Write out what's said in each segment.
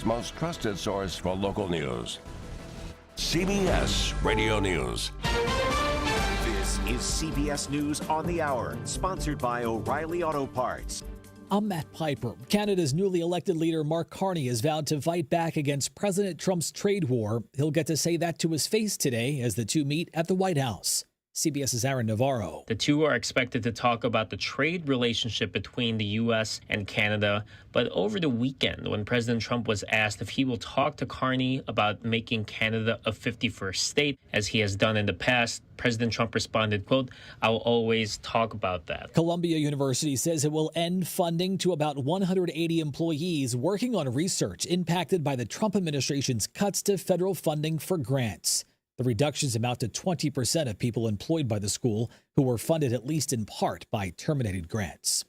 most trusted source for local news. CBS Radio News. This is CBS News on the Hour, sponsored by O'Reilly Auto Parts. I'm Matt Piper. Canada's newly elected leader Mark Carney has vowed to fight back against President Trump's trade war. He'll get to say that to his face today as the two meet at the White House. CBS's Aaron Navarro. The two are expected to talk about the trade relationship between the U.S. and Canada. But over the weekend, when President Trump was asked if he will talk to Carney about making Canada a 51st state, as he has done in the past, President Trump responded, quote, "I will always talk about that." Columbia University says it will end funding to about 180 employees working on research impacted by the Trump administration's cuts to federal funding for grants. The reductions amount to 20% of people employed by the school who were funded at least in part by terminated grants.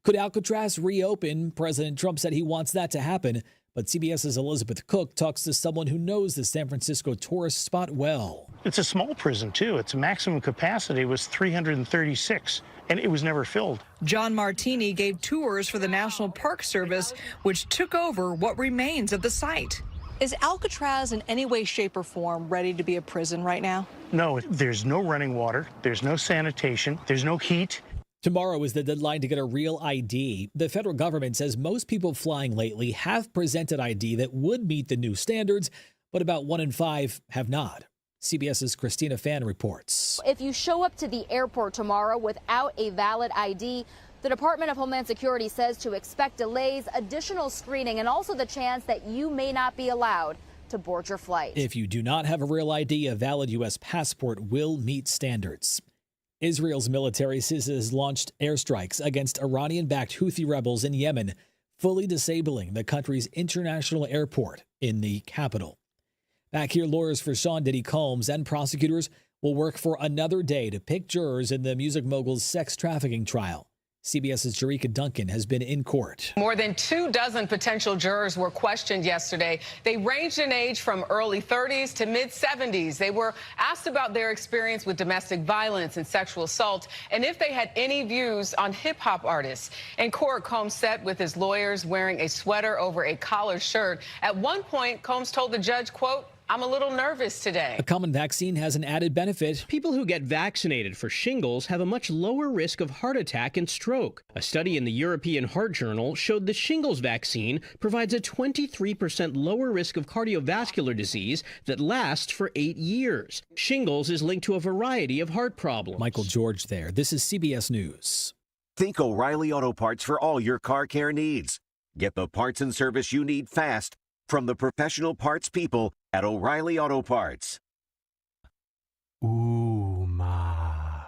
Could Alcatraz reopen? President Trump said he wants that to happen, but CBS's Elizabeth Cook talks to someone who knows the San Francisco tourist spot well. It's a small prison, too. Its maximum capacity was 336, and it was never filled. John Martini gave tours for the National Park Service, which took over what remains of the site. Is Alcatraz in any way, shape, or form ready to be a prison right now? No, there's no running water, there's no sanitation, there's no heat. Tomorrow is the deadline to get a real ID. The federal government says most people flying lately have presented ID that would meet the new standards, but about 1 in 5 have not. CBS's Christina Fan reports. If you show up to the airport tomorrow without a valid ID, the Department of Homeland Security says to expect delays, additional screening, and also the chance that you may not be allowed to board your flight. If you do not have a real ID, a valid U.S. passport will meet standards. Israel's military says it has launched airstrikes against Iranian-backed Houthi rebels in Yemen, fully disabling the country's international airport in the capital. Back here, lawyers for Sean Diddy Combs and prosecutors will work for another day to pick jurors in the music mogul's sex trafficking trial. CBS's Jerika Duncan has been in court. More than 24 potential jurors were questioned yesterday. They ranged in age from early 30s to mid-70s. They were asked about their experience with domestic violence and sexual assault and if they had any views on hip-hop artists. In court, Combs sat with his lawyers wearing a sweater over a collared shirt. At one point, Combs told the judge, quote, "I'm a little nervous today." A common vaccine has an added benefit. People who get vaccinated for shingles have a much lower risk of heart attack and stroke. A study in the European Heart Journal showed the shingles vaccine provides a 23% lower risk of cardiovascular disease that lasts for 8 years. Shingles is linked to a variety of heart problems. Michael George there. This is CBS News. Think O'Reilly Auto Parts for all your car care needs. Get the parts and service you need fast from the professional parts people at O'Reilly Auto Parts.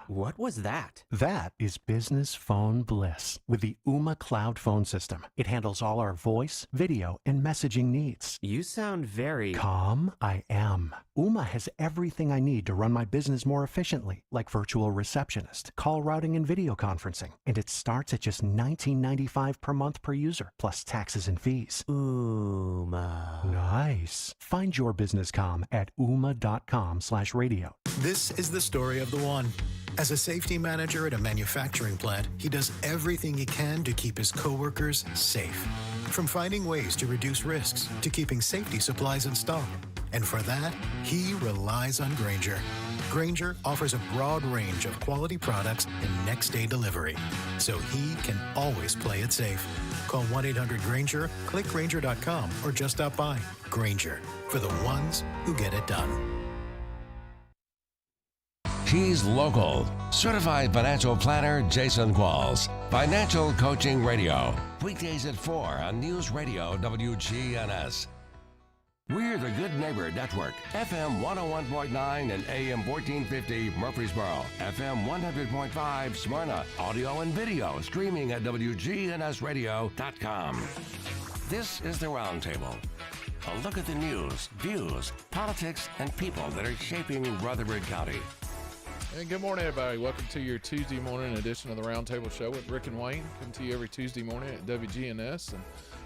What was that? That is business phone bliss with the Ooma Cloud Phone System. It handles all our voice, video, and messaging needs. You sound very... Calm? I am. Ooma has everything I need to run my business more efficiently, like virtual receptionist, call routing, and video conferencing. And it starts at just $19.95 per month per user, plus taxes and fees. Ooma. Nice. Find your business calm at ooma.com/radio. This is the story of the one. As a safety manager at a manufacturing plant, he does everything he can to keep his coworkers safe. From finding ways to reduce risks to keeping safety supplies in stock. And for that, he relies on Grainger. Grainger offers a broad range of quality products and next-day delivery, so he can always play it safe. Call 1-800-GRAINGER, click Grainger.com, or just stop by. Grainger, for the ones who get it done. He's local. Certified financial planner Jason Qualls. Financial Coaching Radio. Weekdays at 4 on News Radio WGNS. We're the Good Neighbor Network. FM 101.9 and AM 1450 Murfreesboro. FM 100.5 Smyrna. Audio and video streaming at wgnsradio.com. This is the Roundtable. A look at the news, views, politics, and people that are shaping Rutherford County. And good morning, everybody. Welcome to your Tuesday morning edition of the Roundtable Show with Rick and Wayne. Come to you every Tuesday morning at WGNS. And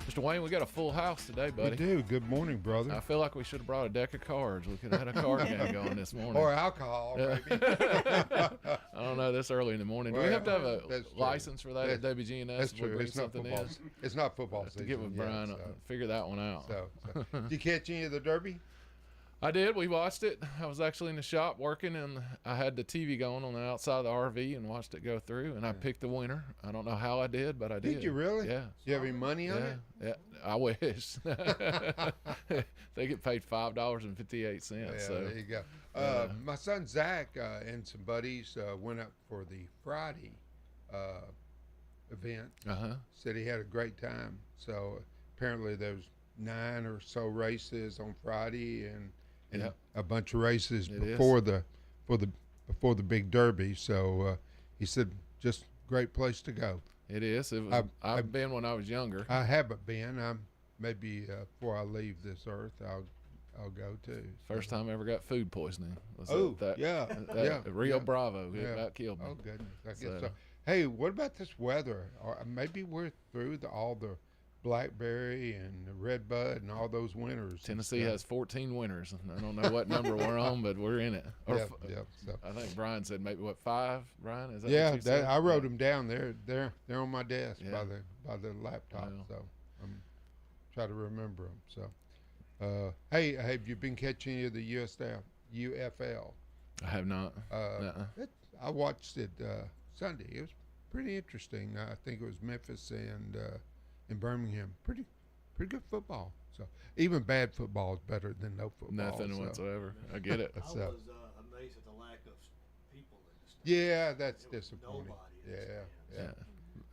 Mr. Wayne, we got a full house today, buddy. We do. Good morning, brother. I feel like we should have brought a deck of cards. We could have had a card game going this morning. Or alcohol, maybe. don't know. This early in the morning. Do we have to have a license for that at WGNS? That's true. It's It's not football. It's not football season. To get with Brian, figure that one out. So. Did you catch any of the Derby? I did. We watched it. I was actually in the shop working, and I had the TV going on the outside of the RV and watched it go through, and I picked the winner. I don't know how I did, but I did. Did you really? Yeah. You have any money on it? Yeah, I wish. They get paid $5.58. Yeah, so there you go. My son Zach and some buddies went up for the Friday event. Said he had a great time. So apparently there was 9 or so races on Friday and a bunch of races before the big Derby. So he said just great place to go. It is. It was, I've been when I was younger. I haven't been. Maybe before I leave this earth, I'll go too. First time I ever got food poisoning. Was Rio Bravo. It about killed me. Oh goodness, I guess so. Hey, what about this weather? Or maybe we're through all the blackberry and the redbud and all those winters. Tennessee has 14 winters. I don't know what number we're on, but we're in it. So. I think Brian said maybe 5. Brian, is that? Yeah, what you said? I wrote them down. They're on my desk by the laptop. So I'm trying to remember them. So, hey, have you been catching any of the UFL? I have not. I watched it Sunday. It was pretty interesting. I think it was Memphis and Birmingham. Pretty good football. So even bad football is better than no football. Nothing whatsoever. I get it. I was amazed at the lack of people in the stadium. Yeah, that's disappointing. Yeah.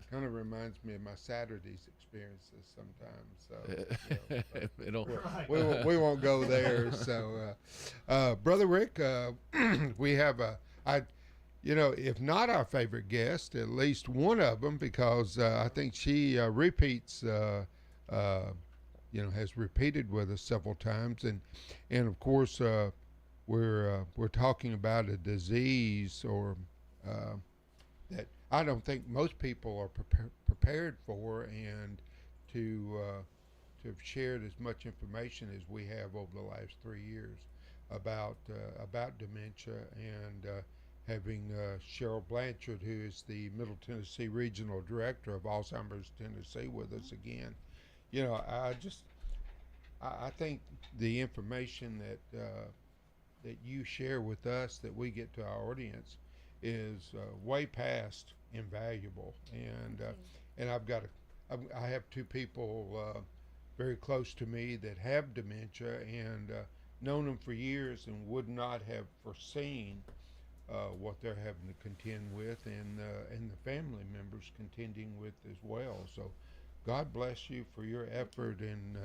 Kind of reminds me of my Saturdays experiences sometimes. So we won't go there. So, Brother Rick, we have if not our favorite guest, at least one of them, because I think she repeats, has repeated with us several times, and of course we're talking about a disease that I don't think most people are prepared for, and to have shared as much information as we have over the last 3 years about dementia, and having Cheryl Blanchard, who is the Middle Tennessee Regional Director of Alzheimer's Tennessee, with us again. I think the information that you share with us, that we get to our audience, is way past invaluable. And I have 2 people very close to me that have dementia, and known them for years, and would not have foreseen what they're having to contend with, and the family members contending with as well. So God bless you for your effort in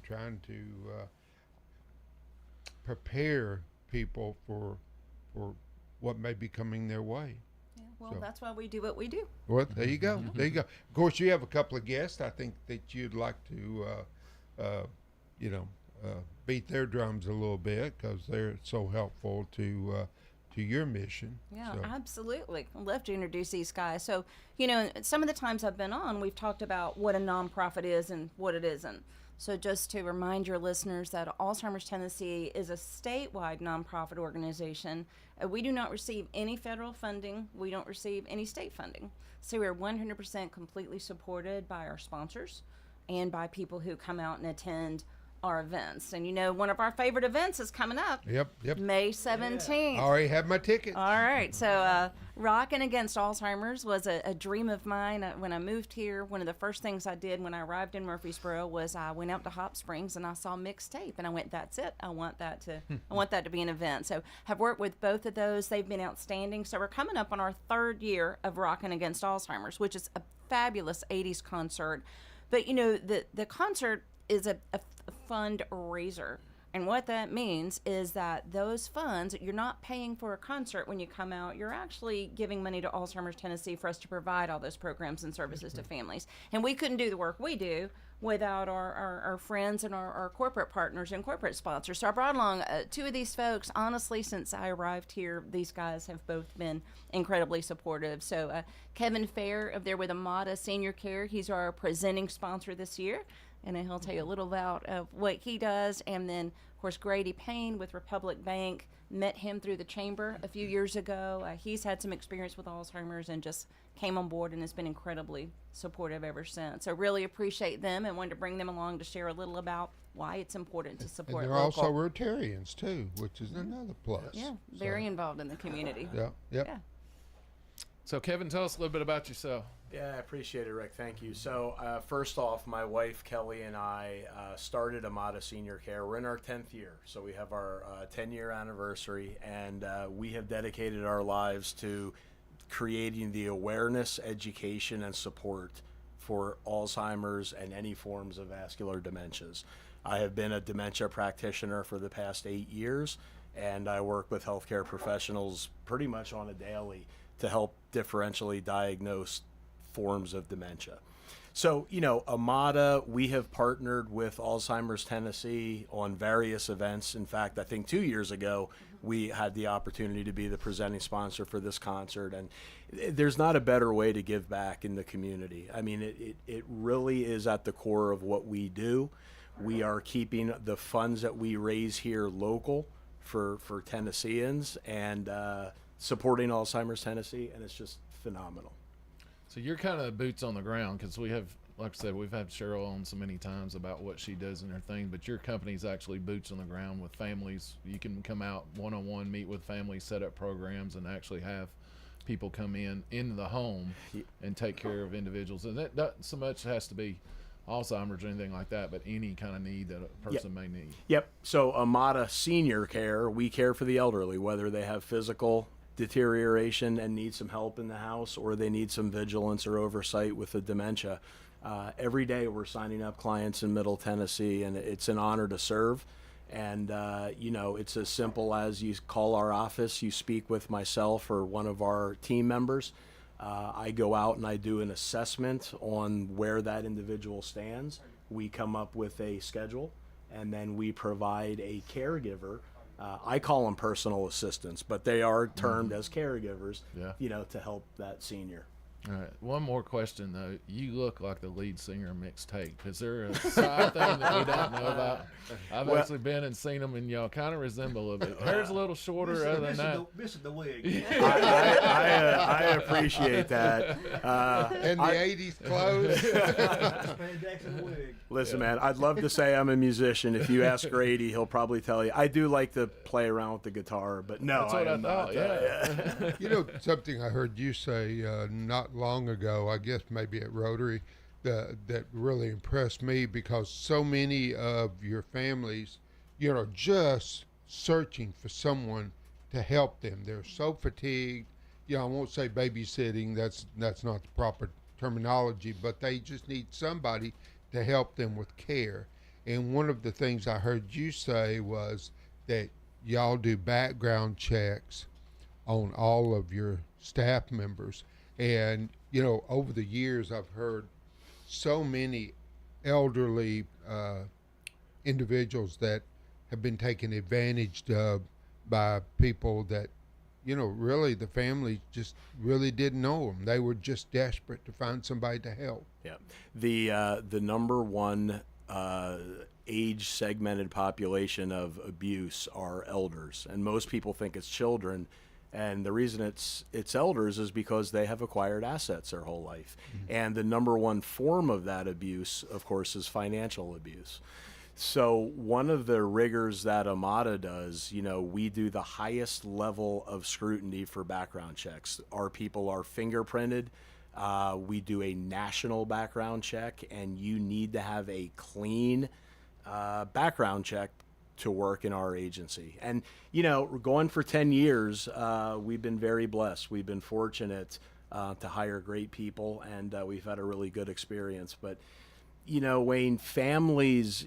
trying to prepare people for what may be coming their way. Yeah, well, that's why we do what we do. Well, there you go. There you go. Of course, you have a couple of guests I think that you'd like to beat their drums a little bit, because they're so helpful to your mission. Yeah, absolutely. I'd love to introduce these guys. So, some of the times I've been on, we've talked about what a nonprofit is and what it isn't. So just to remind your listeners that Alzheimer's Tennessee is a statewide nonprofit organization. We do not receive any federal funding. We don't receive any state funding. So we're 100% completely supported by our sponsors and by people who come out and attend our events. And one of our favorite events is coming up. Yep. May 17th. I already have my tickets. All right. So Rockin' Against Alzheimer's was a dream of mine. When I moved here, one of the first things I did when I arrived in Murfreesboro was I went out to Hop Springs and I saw mixed tape, and I went, that's it. I want that to be an event. So have worked with both of those. They've been outstanding. So we're coming up on our 3rd year of Rockin' Against Alzheimer's, which is a fabulous 80s concert. But the concert is a fundraiser. And what that means is that those funds, you're not paying for a concert when you come out, you're actually giving money to Alzheimer's Tennessee for us to provide all those programs and services to families. And we couldn't do the work we do without our friends and our corporate partners and corporate sponsors. So I brought along 2 of these folks. Honestly, since I arrived here, these guys have both been incredibly supportive. So Kevin Fair, up there with Amada Senior Care, he's our presenting sponsor this year. and then he'll tell you a little about what he does. And then, of course, Grady Payne with Republic Bank, met him through the chamber a few years ago. He's had some experience with Alzheimer's and just came on board and has been incredibly supportive ever since. So really appreciate them and wanted to bring them along to share a little about why it's important to support And they're local. also Rotarians too, which is another plus. Yeah, very involved in the community. Yeah, yep. Yeah. So, Kevin, tell us a little bit about yourself. Yeah, I appreciate it, Rick. Thank you. So, first off, my wife, Kelly, and I started Amada Senior Care. We're in our 10th year, so we have our 10-year anniversary, and we have dedicated our lives to creating the awareness, education, and support for Alzheimer's and any forms of vascular dementias. I have been a dementia practitioner for the past 8 years, and I work with healthcare professionals pretty much on a daily to help differentially diagnose forms of dementia. So, you know, Amada, we have partnered with Alzheimer's Tennessee on various events. In fact, I think 2 years ago, we had the opportunity to be the presenting sponsor for this concert. And there's not a better way to give back in the community. I mean, it really is at the core of what we do. We are keeping the funds that we raise here local for Tennesseans and supporting Alzheimer's Tennessee, and it's just phenomenal. So you're kind of boots on the ground, because we have, like I said, we've had Cheryl on so many times about what she does in her thing, but your company's actually boots on the ground with families. You can come out one-on-one, meet with families, set up programs, and actually have people come into the home and take care of individuals. And that not so much has to be Alzheimer's or anything like that, but any kind of need that a person may need. Yep. So Amada Senior Care, we care for the elderly, whether they have physical deterioration and need some help in the house, or they need some vigilance or oversight with the dementia. Every day we're signing up clients in Middle Tennessee, and it's an honor to serve. And, you know, it's as simple as you call our office, you speak with myself or one of our team members. I go out and I do an assessment on where that individual stands. We come up with a schedule, and then we provide a caregiver. I call them personal assistants, but they are termed as caregivers, you know, to help that senior. All right. One more question, though. You look like the lead singer of Mixtape. Is there a side thing that we don't know about? I've actually been and seen them, and y'all kind of resemble a bit. Hair's a little shorter, other than that. Missing the wig. I appreciate that. And the 80s clothes. Listen, man, I'd love to say I'm a musician. If you ask Grady, he'll probably tell you. I do like to play around with the guitar, but no, That's what I am thought, not. yeah. You know, something I heard you say not long ago, I guess maybe at Rotary, that really impressed me, because so many of your families, you know, just searching for someone to help them. They're so fatigued. You know, I won't say babysitting, that's not the proper terminology, but they just need somebody to help them with care. And one of the things I heard you say was that y'all do background checks on all of your staff members. And, you know, over the years, I've heard so many elderly individuals that have been taken advantage of by people that, you know, really the family just really didn't know them. They were just desperate to find somebody to help. Yeah. The number one age segmented population of abuse are elders, and most people think it's children. And the reason it's elders is because they have acquired assets their whole life. Mm-hmm. And the number one form of that abuse, of course, is financial abuse. So one of the rigors that Amada does, you know, we do the highest level of scrutiny for background checks. Our people are fingerprinted. We do a national background check, and you need to have a clean background check to work in our agency. And, you know, we're going for 10 years. We've been very blessed. We've been fortunate to hire great people, and we've had a really good experience. But, you know, Wayne, families,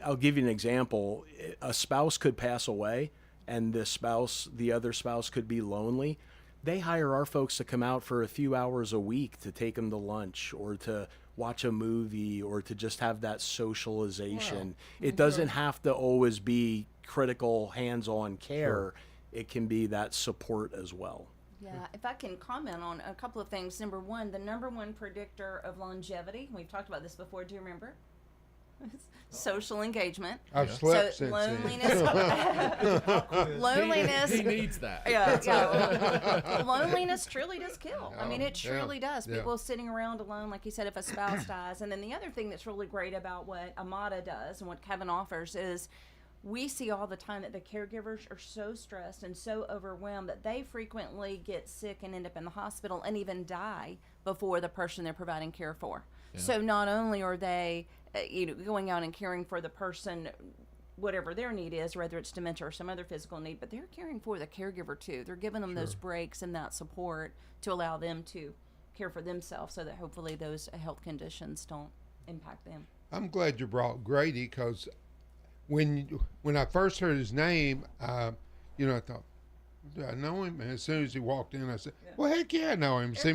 I'll give you an example. A spouse could pass away, and the other spouse could be lonely. They hire our folks to come out for a few hours a week to take them to lunch or to watch a movie or to just have that socialization. Wow. It doesn't have to always be critical hands-on care. Sure. It can be that support as well. Yeah, if I can comment on a couple of things. Number one, the number one predictor of longevity. We've talked about this before. Do you remember? social engagement. I've slept so since loneliness. Loneliness. He needs that. Yeah. Loneliness truly does kill. I mean, it Yeah, truly does. yeah. People sitting around alone, like you said, if a spouse dies. And then the other thing that's really great about what Amada does and what Kevin offers is we see all the time that the caregivers are so stressed and so overwhelmed that they frequently get sick and end up in the hospital and even die before the person they're providing care for. Yeah. So not only are they going out and caring for the person, whatever their need is, whether it's dementia or some other physical need, but they're caring for the caregiver too. They're giving them those breaks and that support to allow them to care for themselves so that hopefully those health conditions don't impact them. I'm glad you brought Grady, because when I first heard his name, I thought, do I know him? And as soon as he walked in, I said, well, heck yeah, I know him. I see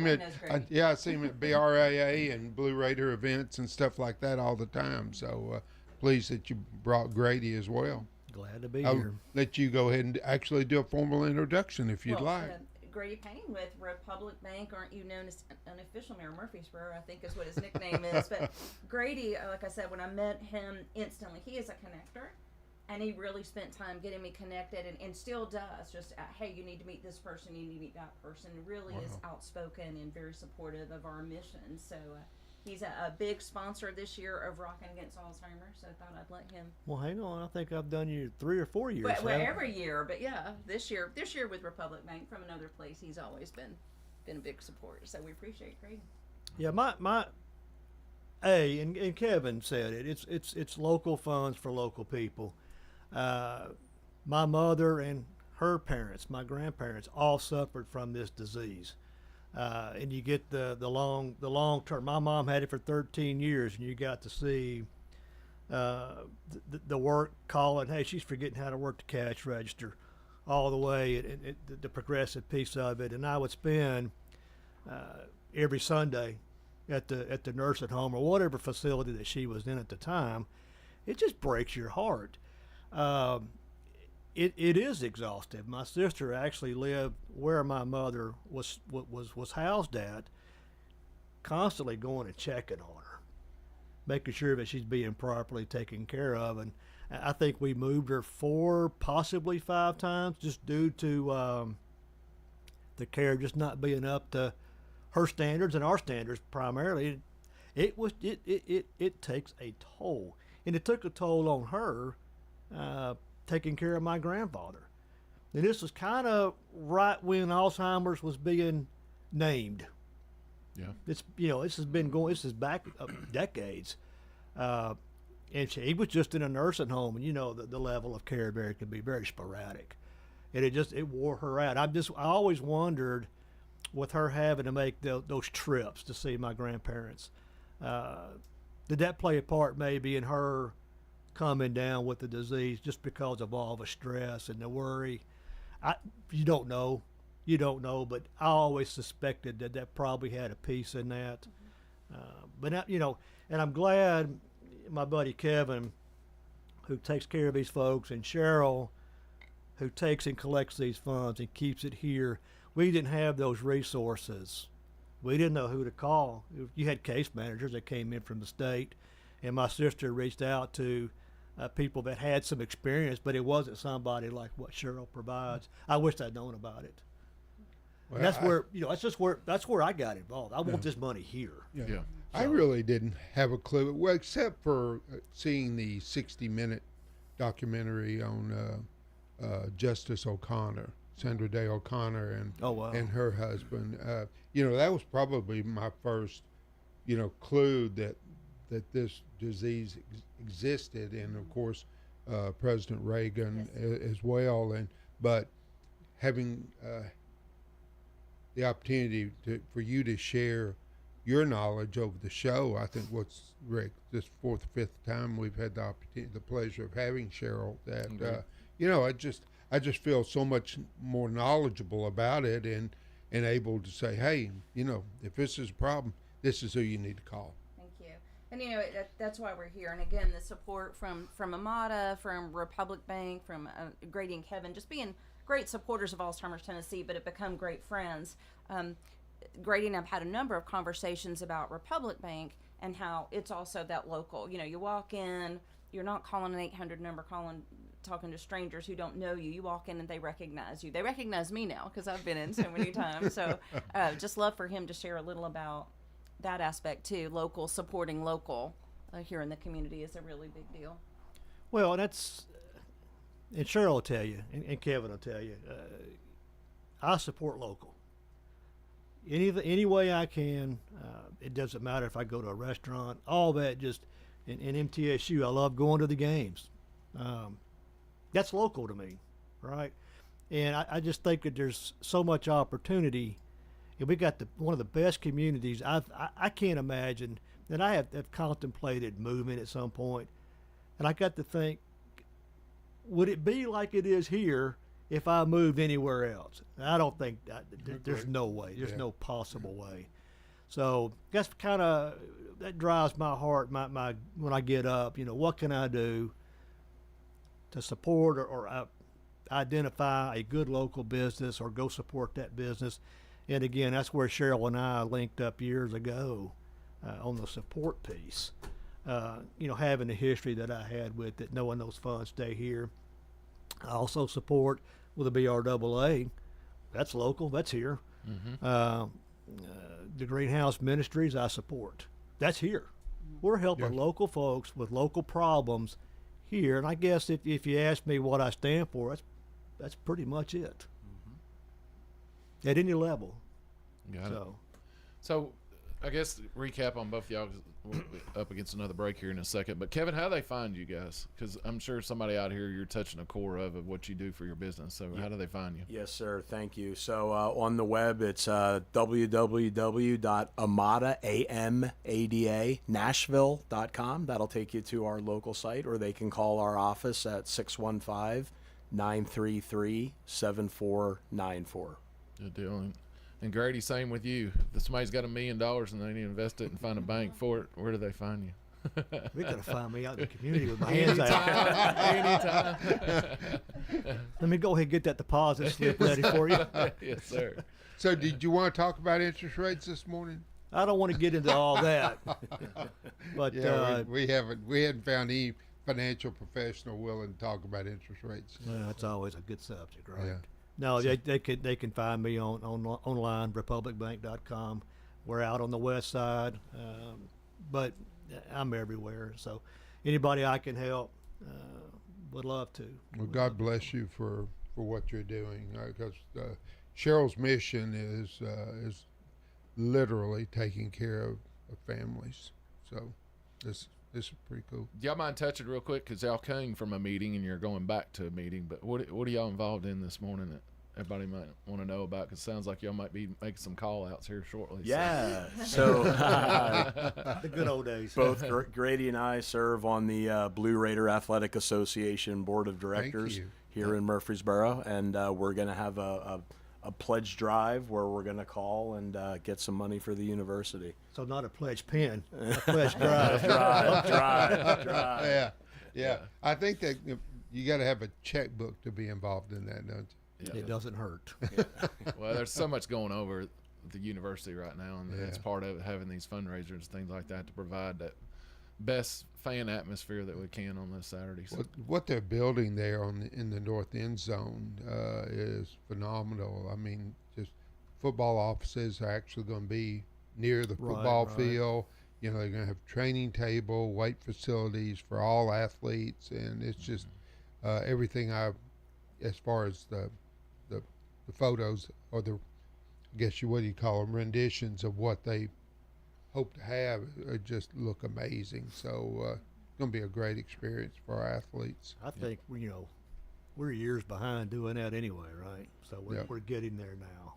him at BRAA and Blue Raider events and stuff like that all the time. So pleased that you brought Grady as well. Glad to be I'll here. let you go ahead and actually do a formal introduction if you'd like. Grady Payne with Republic Bank, aren't you known as unofficial Mayor Murfreesboro, I think is what his nickname is. But Grady, like I said, when I met him instantly, he is a connector. And he really spent time getting me connected and still does. Just, hey, you need to meet this person, you need to meet that person. Really is outspoken and very supportive of our mission. So he's a big sponsor this year of Rocking Against Alzheimer's. So I thought I'd let him. Well, hang on. I think I've done you 3 or 4 years. Well, every year. But yeah, this year with Republic Bank from another place, he's always been a big supporter. So we appreciate Grady. Yeah, and Kevin said it. It's local funds for local people. My mother and her parents, my grandparents, all suffered from this disease, and you get the long term. My mom had it for 13 years, and you got to see the work calling. Hey, she's forgetting how to work the cash register, all the way, the progressive piece of it. And I would spend every Sunday at the nursing home or whatever facility that she was in at the time. It just breaks your heart. It is exhaustive. My sister actually lived where my mother was housed at, constantly going and checking on her, making sure that she's being properly taken care of. And I think we moved her 4, possibly 5 times, just due to the care just not being up to her standards and our standards primarily. It takes a toll, and it took a toll on her. Taking care of my grandfather. And this was kind of right when Alzheimer's was being named. Yeah. This is back decades. And he was just in a nursing home, and the level of care there can be very sporadic. And it wore her out. I always wondered, with her having to make those trips to see my grandparents, did that play a part maybe in her coming down with the disease just because of all the stress and the worry? You don't know, but I always suspected that probably had a piece in that. But and I'm glad my buddy Kevin, who takes care of these folks, and Cheryl, who takes and collects these funds and keeps it here. We didn't have those resources. We didn't know who to call. You had case managers that came in from the state, and my sister reached out to people that had some experience, but it wasn't somebody like what Cheryl provides. I wish I'd known about it. Well, and that's where I got involved. I want this money here. Yeah. Yeah. I really didn't have a clue, well, except for seeing the 60-minute documentary on Justice O'Connor, Sandra Day O'Connor, and her husband. That was probably my first, clue that this disease existed, and of course President Reagan as well. But having the opportunity for you to share your knowledge over the show, I think Rick, this 4th or 5th time we've had the pleasure of having Cheryl. That I just feel so much more knowledgeable about it and able to say, hey, if this is a problem, this is who you need to call. And that's why we're here. And again, the support from Amada, from Republic Bank, from Grady and Kevin, just being great supporters of Alzheimer's Tennessee, but have become great friends. Grady and I've had a number of conversations about Republic Bank, and how it's also that local. You know, you walk in, you're not calling an 800 number, talking to strangers who don't know you. You walk in and they recognize you. They recognize me now because I've been in so many times. So just love for him to share a little about that aspect too. Local, supporting local here in the community is a really big deal. Well, that's, and Cheryl will tell you, and Kevin will tell you, I support local. Any way I can. It doesn't matter if I go to a restaurant, all that. Just in MTSU, I love going to the games. That's local to me, right? And I just think that there's so much opportunity, and we got one of the best communities. I can't imagine, and I have contemplated moving at some point, and I got to think, would it be like it is here if I moved anywhere else? I don't think there's no way. There's no possible way. So that's kind of, that drives my heart. My when I get up, you know, what can I do to support or identify a good local business or go support that business? And again, that's where Cheryl and I linked up years ago on the support piece. You know, having the history that I had with it, knowing those funds stay here. I also support with the BRAA. That's local. That's here. Mm-hmm. The Greenhouse Ministries I support. That's here. We're helping local folks with local problems here. And I guess if you ask me what I stand for, that's pretty much it. Mm-hmm. At any level. Got it. So I guess recap on both of y'all, 'cause we'll be up against another break here in a second. But Kevin, how do they find you guys? Because I'm sure somebody out here, you're touching a core of what you do for your business. So how do they find you? Yes, sir. Thank you. So on the web, it's www.amada.nashville.com. That'll take you to our local site, or they can call our office at 615-933-7494. Good deal. And Grady, same with you. If somebody's got $1 million and they need to invest it and find a bank for it, where do they find you? They're going to find me out in the community with my hands out. Anytime. Let me go ahead and get that deposit slip ready for you. Yes, sir. So did you want to talk about interest rates this morning? I don't want to get into all that. But we hadn't found any financial professional willing to talk about interest rates. Well, that's always a good subject, right? Yeah. No, they can find me online, republicbank.com. We're out on the west side, but I'm everywhere. So anybody I can help, would love to. Well, God bless you for what you're doing, because Cheryl's mission is literally taking care of families. So this is pretty cool. Do y'all mind touching real quick, because y'all came from a meeting and you're going back to a meeting, but what are y'all involved in this morning that everybody might want to know about? Because it sounds like y'all might be making some call outs here shortly. Yeah. So the good old days. Both Grady and I serve on the Blue Raider Athletic Association Board of Directors here in Murfreesboro, and we're going to have a pledge drive where we're going to call and get some money for the university. So not a pledge pen, a pledge drive. drive. Yeah. I think that you got to have a checkbook to be involved in that, don't you? Yeah. It doesn't hurt. Yeah. Well, there's so much going over at the university right now, and it's part of it, having these fundraisers and things like that to provide that best fan atmosphere that we can on this Saturday. So. What they're building there in the north end zone is phenomenal. I mean, just football offices are actually going to be near the football field. You know, they're going to have training table, weight facilities for all athletes, and it's just everything as far as the photos, or I guess what do you call them, renditions of what they hope to have, just look amazing. So it's going to be a great experience for our athletes. I think we're years behind doing that anyway, right? So we're getting there now,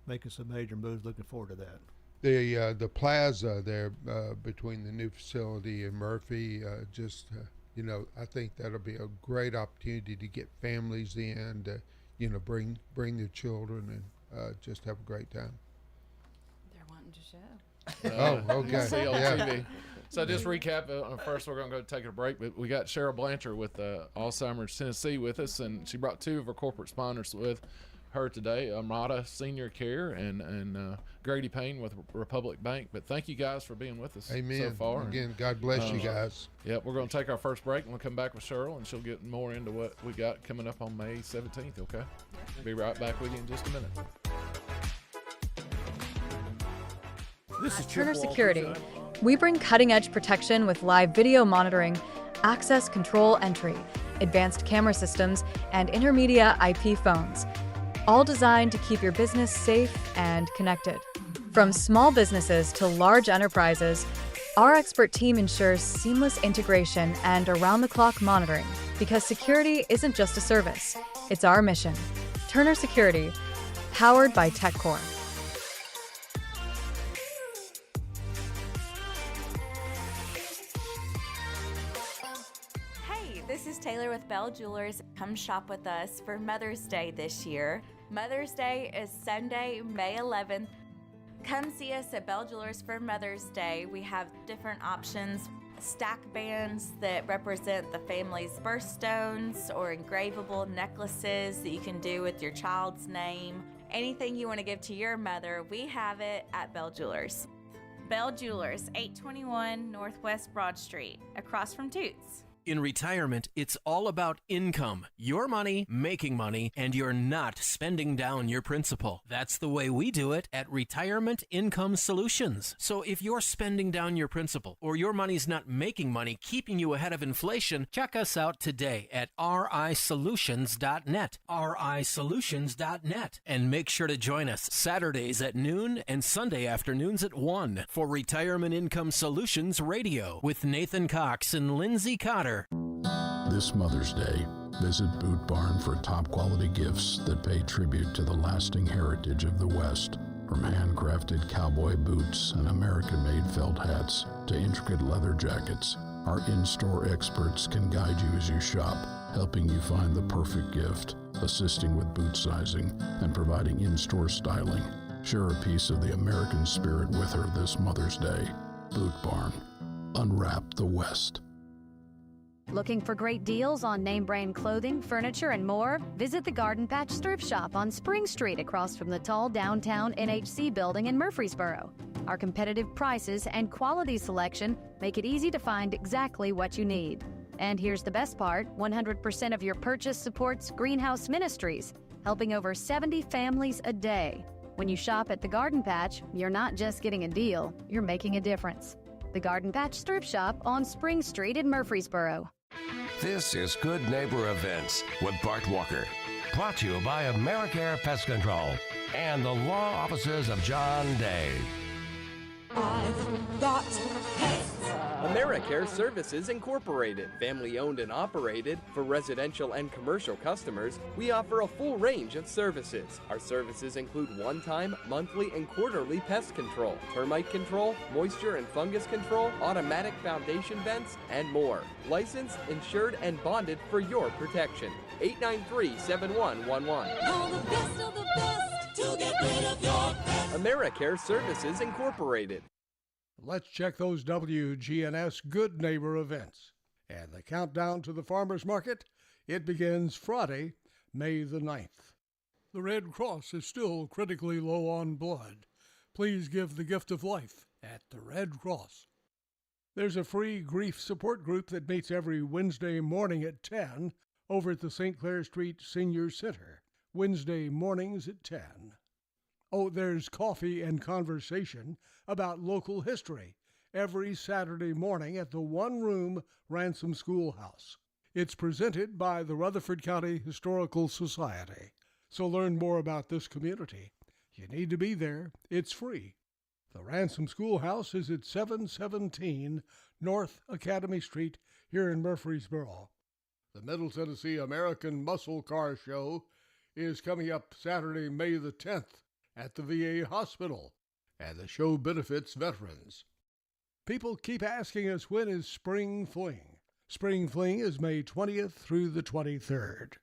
making some major moves. Looking forward to that. The plaza there between the new facility and Murphy, I think that'll be a great opportunity to get families in, to bring their children and just have a great time. They're wanting to show. Okay. See on TV. So just recap. First, we're going to go take a break, but we got Cheryl Blanchard with Alzheimer's Tennessee with us, and she brought two of her corporate sponsors with heard today, Amada Senior Care and Grady Payne with Republic Bank. But thank you guys for being with us so far. Again, God bless you guys. Yep, we're going to take our first break, and we'll come back with Cheryl, and she'll get more into what we got coming up on May 17th, okay? Be right back with you in just a minute. This is Turner Security. We bring cutting-edge protection with live video monitoring, access control entry, advanced camera systems, and intermedia IP phones, all designed to keep your business safe and connected. From small businesses to large enterprises, our expert team ensures seamless integration and around-the-clock monitoring, because security isn't just a service, it's our mission. Turner Security, powered by TechCore. This is Taylor with Bell Jewelers. Come shop with us for Mother's Day this year. Mother's Day is Sunday, May 11th. Come see us at Bell Jewelers for Mother's Day. We have different options, stack bands that represent the family's birthstones or engravable necklaces that you can do with your child's name. Anything you want to give to your mother, we have it at Bell Jewelers. Bell Jewelers, 821 Northwest Broad Street, across from Toots. In retirement, it's all about income. Your money, making money, and you're not spending down your principal. That's the way we do it at Retirement Income Solutions. So if you're spending down your principal or your money's not making money, keeping you ahead of inflation, check us out today at risolutions.net, risolutions.net. And make sure to join us Saturdays at noon and Sunday afternoons at 1 for Retirement Income Solutions Radio with Nathan Cox and Lindsay Cotter. This Mother's Day, visit Boot Barn for top-quality gifts that pay tribute to the lasting heritage of the West. From handcrafted cowboy boots and American-made felt hats to intricate leather jackets, our in-store experts can guide you as you shop, helping you find the perfect gift, assisting with boot sizing, and providing in-store styling. Share a piece of the American spirit with her this Mother's Day. Boot Barn. Unwrap the West. Looking for great deals on name brand clothing, furniture, and more? Visit the Garden Patch Thrift Shop on Spring Street across from the tall downtown NHC building in Murfreesboro. Our competitive prices and quality selection make it easy to find exactly what you need. And here's the best part, 100% of your purchase supports Greenhouse Ministries, helping over 70 families a day. When you shop at the Garden Patch, you're not just getting a deal, you're making a difference. The Garden Patch Thrift Shop on Spring Street in Murfreesboro. This is Good Neighbor Events with Bart Walker. Brought to you by AmeriCare Pest Control and the law offices of John Day. I've got pets. AmeriCare Services Incorporated, family-owned and operated. For residential and commercial customers, we offer a full range of services. Our services include one-time, monthly, and quarterly pest control, termite control, moisture and fungus control, automatic foundation vents, and more. Licensed, insured, and bonded for your protection. 893-7111. Call the best of the best to get rid of your pets. AmeriCare Services Incorporated. Let's check those WGNS Good Neighbor events. And the countdown to the farmers market, it begins Friday, May the 9th. The Red Cross is still critically low on blood. Please give the gift of life at the Red Cross. There's a free grief support group that meets every Wednesday morning at 10 over at the St. Clair Street Senior Center. Wednesday mornings at 10. Oh, there's coffee and conversation about local history every Saturday morning at the One Room Ransom Schoolhouse. It's presented by the Rutherford County Historical Society. So learn more about this community. You need to be there. It's free. The Ransom Schoolhouse is at 717 North Academy Street here in Murfreesboro. The Middle Tennessee American Muscle Car Show is coming up Saturday, May the 10th at the VA Hospital, and the show benefits veterans. People keep asking us, when is Spring Fling? Spring Fling is May 20th through the 23rd.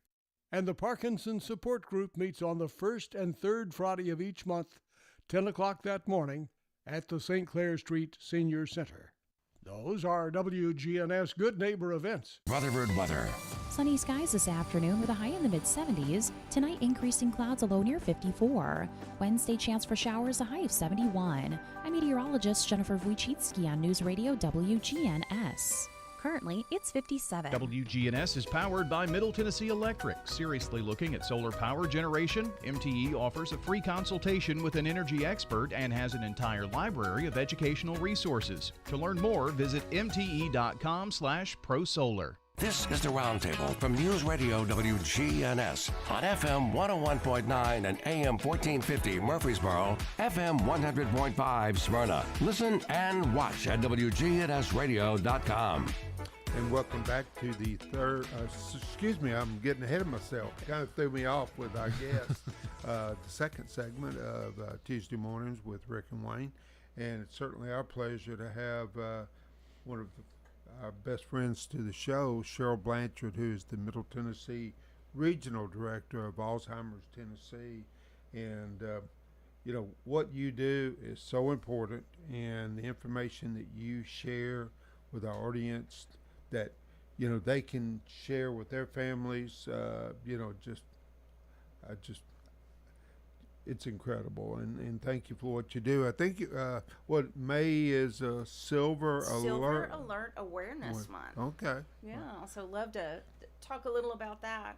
And the Parkinson Support Group meets on the first and third Friday of each month, 10 o'clock that morning, at the St. Clair Street Senior Center. Those are WGNS Good Neighbor events. Rutherford weather. Sunny skies this afternoon with a high in the mid-70s. Tonight, increasing clouds, a low near 54. Wednesday, chance for showers, a high of 71. I'm meteorologist Jennifer Wojcicki on News Radio WGNS. Currently, it's 57. WGNS is powered by Middle Tennessee Electric. Seriously looking at solar power generation? MTE offers a free consultation with an energy expert and has an entire library of educational resources. To learn more, visit mte.com/prosolar. This is the Roundtable from News Radio WGNS on FM 101.9 and AM 1450 Murfreesboro, FM 100.5 Smyrna. Listen and watch at wgnsradio.com. And welcome back to the third, excuse me, I'm getting ahead of myself. Kind of threw me off with our guest, the second segment of Tuesday Mornings with Rick and Wayne. And it's certainly our pleasure to have one of our best friends to the show, Cheryl Blanchard, who is the Middle Tennessee Regional Director of Alzheimer's Tennessee. And, you know, what you do is so important, and the information that you share with our audience that, you know, they can share with their families, you know, it's incredible, and thank you for what you do. I think what May is a Silver Alert Awareness Month. Okay. Yeah, so love to talk a little about that.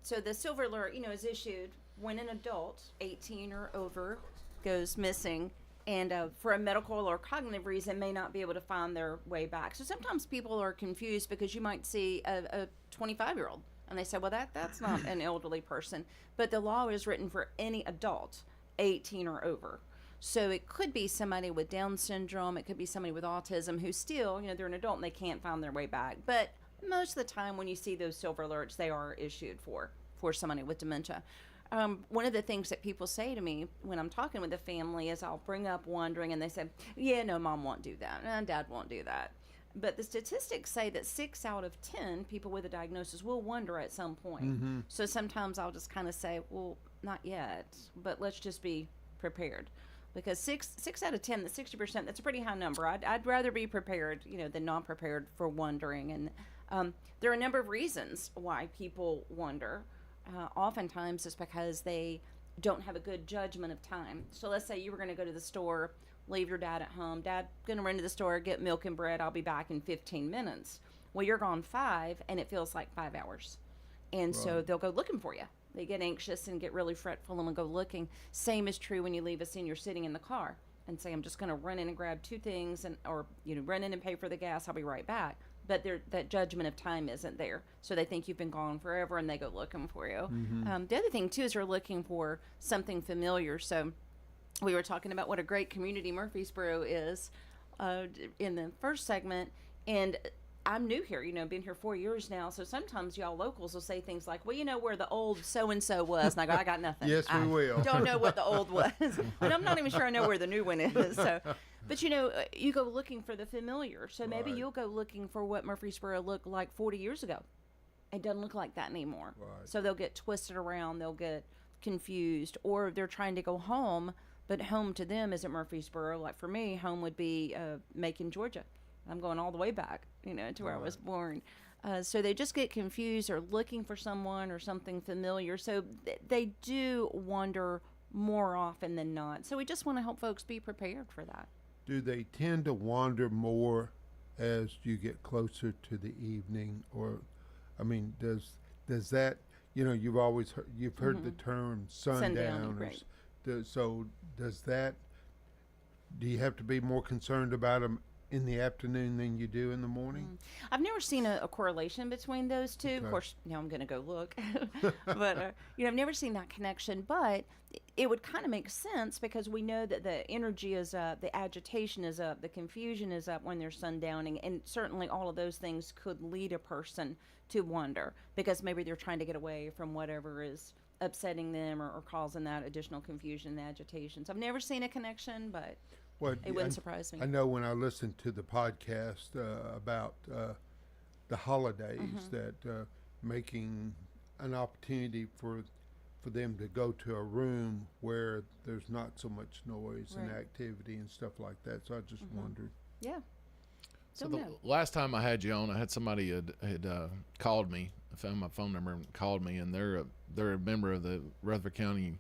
So the Silver Alert, you know, is issued when an adult, 18 or over, goes missing, and for a medical or cognitive reason may not be able to find their way back. So sometimes people are confused because you might see a 25-year-old and they say, well, that's not an elderly person. But the law is written for any adult 18 or over. So it could be somebody with Down syndrome, it could be somebody with autism who still, you know, they're an adult and they can't find their way back. But most of the time when you see those silver alerts, they are issued for somebody with dementia. One of the things that people say to me when I'm talking with a family is I'll bring up wondering, and they say, yeah, no, mom won't do that, and dad won't do that. But the statistics say that 6 out of 10 people with a diagnosis will wonder at some point. Mm-hmm. So sometimes I'll just kind of say, well, not yet, but let's just be prepared. Because six out of 10, the 60%, that's a pretty high number. I'd rather be prepared, you know, than not prepared for wondering. And there are a number of reasons why people wonder. Oftentimes it's because they don't have a good judgment of time. So let's say you were going to go to the store, leave your dad at home. Dad, going to run to the store, get milk and bread. I'll be back in 15 minutes. Well, you're gone 5, and it feels like 5 hours. And so they'll go looking for you. They get anxious and get really fretful and will go looking. Same is true when you leave a senior sitting in the car and say, I'm just going to run in and grab 2 things, or run in and pay for the gas. I'll be right back. But that judgment of time isn't there. So they think you've been gone forever, and they go looking for you. Mm-hmm. The other thing, too, is they're looking for something familiar. So we were talking about what a great community Murfreesboro is in the first segment. And I'm new here, been here 4 years now. So sometimes y'all locals will say things like, well, you know where the old so-and-so was. And I go, I got nothing. Yes, we will. Don't know what the old was. And I'm not even sure I know where the new one is. So, but, you go looking for the familiar. So maybe you'll go looking for what Murfreesboro looked like 40 years ago. It doesn't look like that anymore. Right. So they'll get twisted around. They'll get confused. Or they're trying to go home, but home to them isn't Murfreesboro. Like for me, home would be Macon, Georgia. I'm going all the way back, to where I was born. So they just get confused or looking for someone or something familiar. So they do wonder more often than not. So we just want to help folks be prepared for that. Do they tend to wander more as you get closer to the evening? Or, does that, you've always heard, mm-hmm. the term sundown. Right. So does that, do you have to be more concerned about them in the afternoon than you do in the morning? I've never seen a correlation between those two. Okay. Of course, now I'm going to go look. But, I've never seen that connection. But it would kind of make sense because we know that the energy is up, the agitation is up, the confusion is up when they're sundowning. And certainly all of those things could lead a person to wonder because maybe they're trying to get away from whatever is upsetting them or causing that additional confusion and agitation. So I've never seen a connection, but... Well, it wouldn't surprise me. I know when I listened to the podcast about the holidays, mm-hmm. that making an opportunity for them to go to a room where there's not so much noise and activity and stuff like that. So I just mm-hmm. wondered. Yeah. So the last time I had you on, I had somebody had called me. I found my phone number and called me, and they're a member of the Rutherford County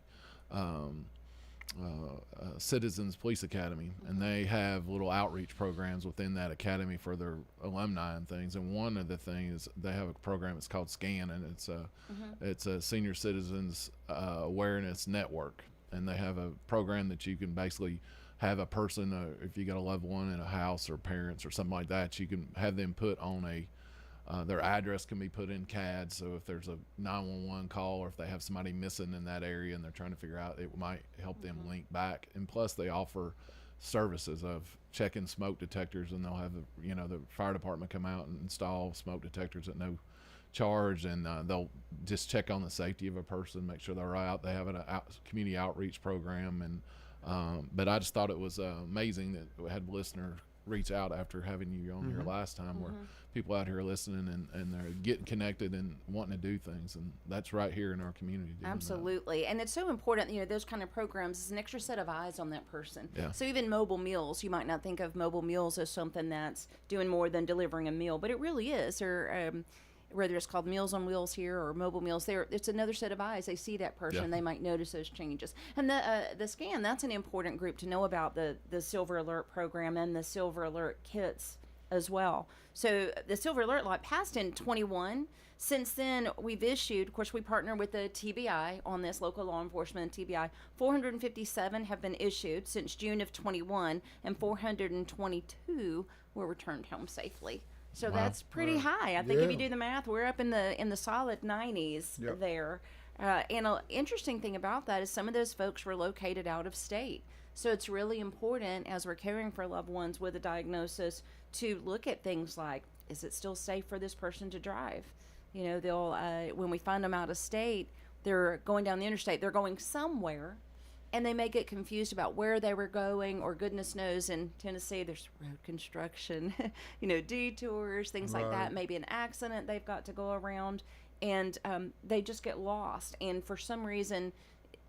Citizens Police Academy, and they have little outreach programs within that academy for their alumni and things. And one of the things, they have a program. It's called SCAN, and it's a Senior Citizens Awareness Network. And they have a program that you can basically have a person, if you got a loved one in a house or parents or something like that, you can have them put on their address can be put in CAD. So if there's a 911 call, or if they have somebody missing in that area and they're trying to figure out, it might help them link back. And plus they offer services of checking smoke detectors, and they'll have the fire department come out and install smoke detectors at no charge, and they'll just check on the safety of a person, make sure they're out. They have a community outreach program, and but I just thought it was amazing that we had listeners reach out after having you on here last time, where people out here listening and they're getting connected and wanting to do things, and that's right here in our community. Absolutely. And it's so important, those kind of programs is an extra set of eyes on that person. Yeah. So even mobile meals, you might not think of mobile meals as something that's doing more than delivering a meal, but it really is. Or whether it's called Meals on Wheels here or mobile meals there, it's another set of eyes. They see that person, they might notice those changes. And the SCAN, that's an important group to know about, the Silver Alert program and the Silver Alert kits as well. So the Silver Alert Light passed in 21. Since then, we've issued, of course, we partner with the TBI on this, local law enforcement TBI. 457 have been issued since June of 21, and 422 were returned home safely. So that's pretty high. I think if you do the math, we're up in the solid 90s there. And an interesting thing about that is some of those folks were located out of state. So it's really important, as we're caring for loved ones with a diagnosis, to look at things like, is it still safe for this person to drive? They'll when we find them out of state, they're going down the interstate, they're going somewhere, and they may get confused about where they were going, or goodness knows, in Tennessee there's road construction, detours, things like that, maybe an accident they've got to go around, and they just get lost, and for some reason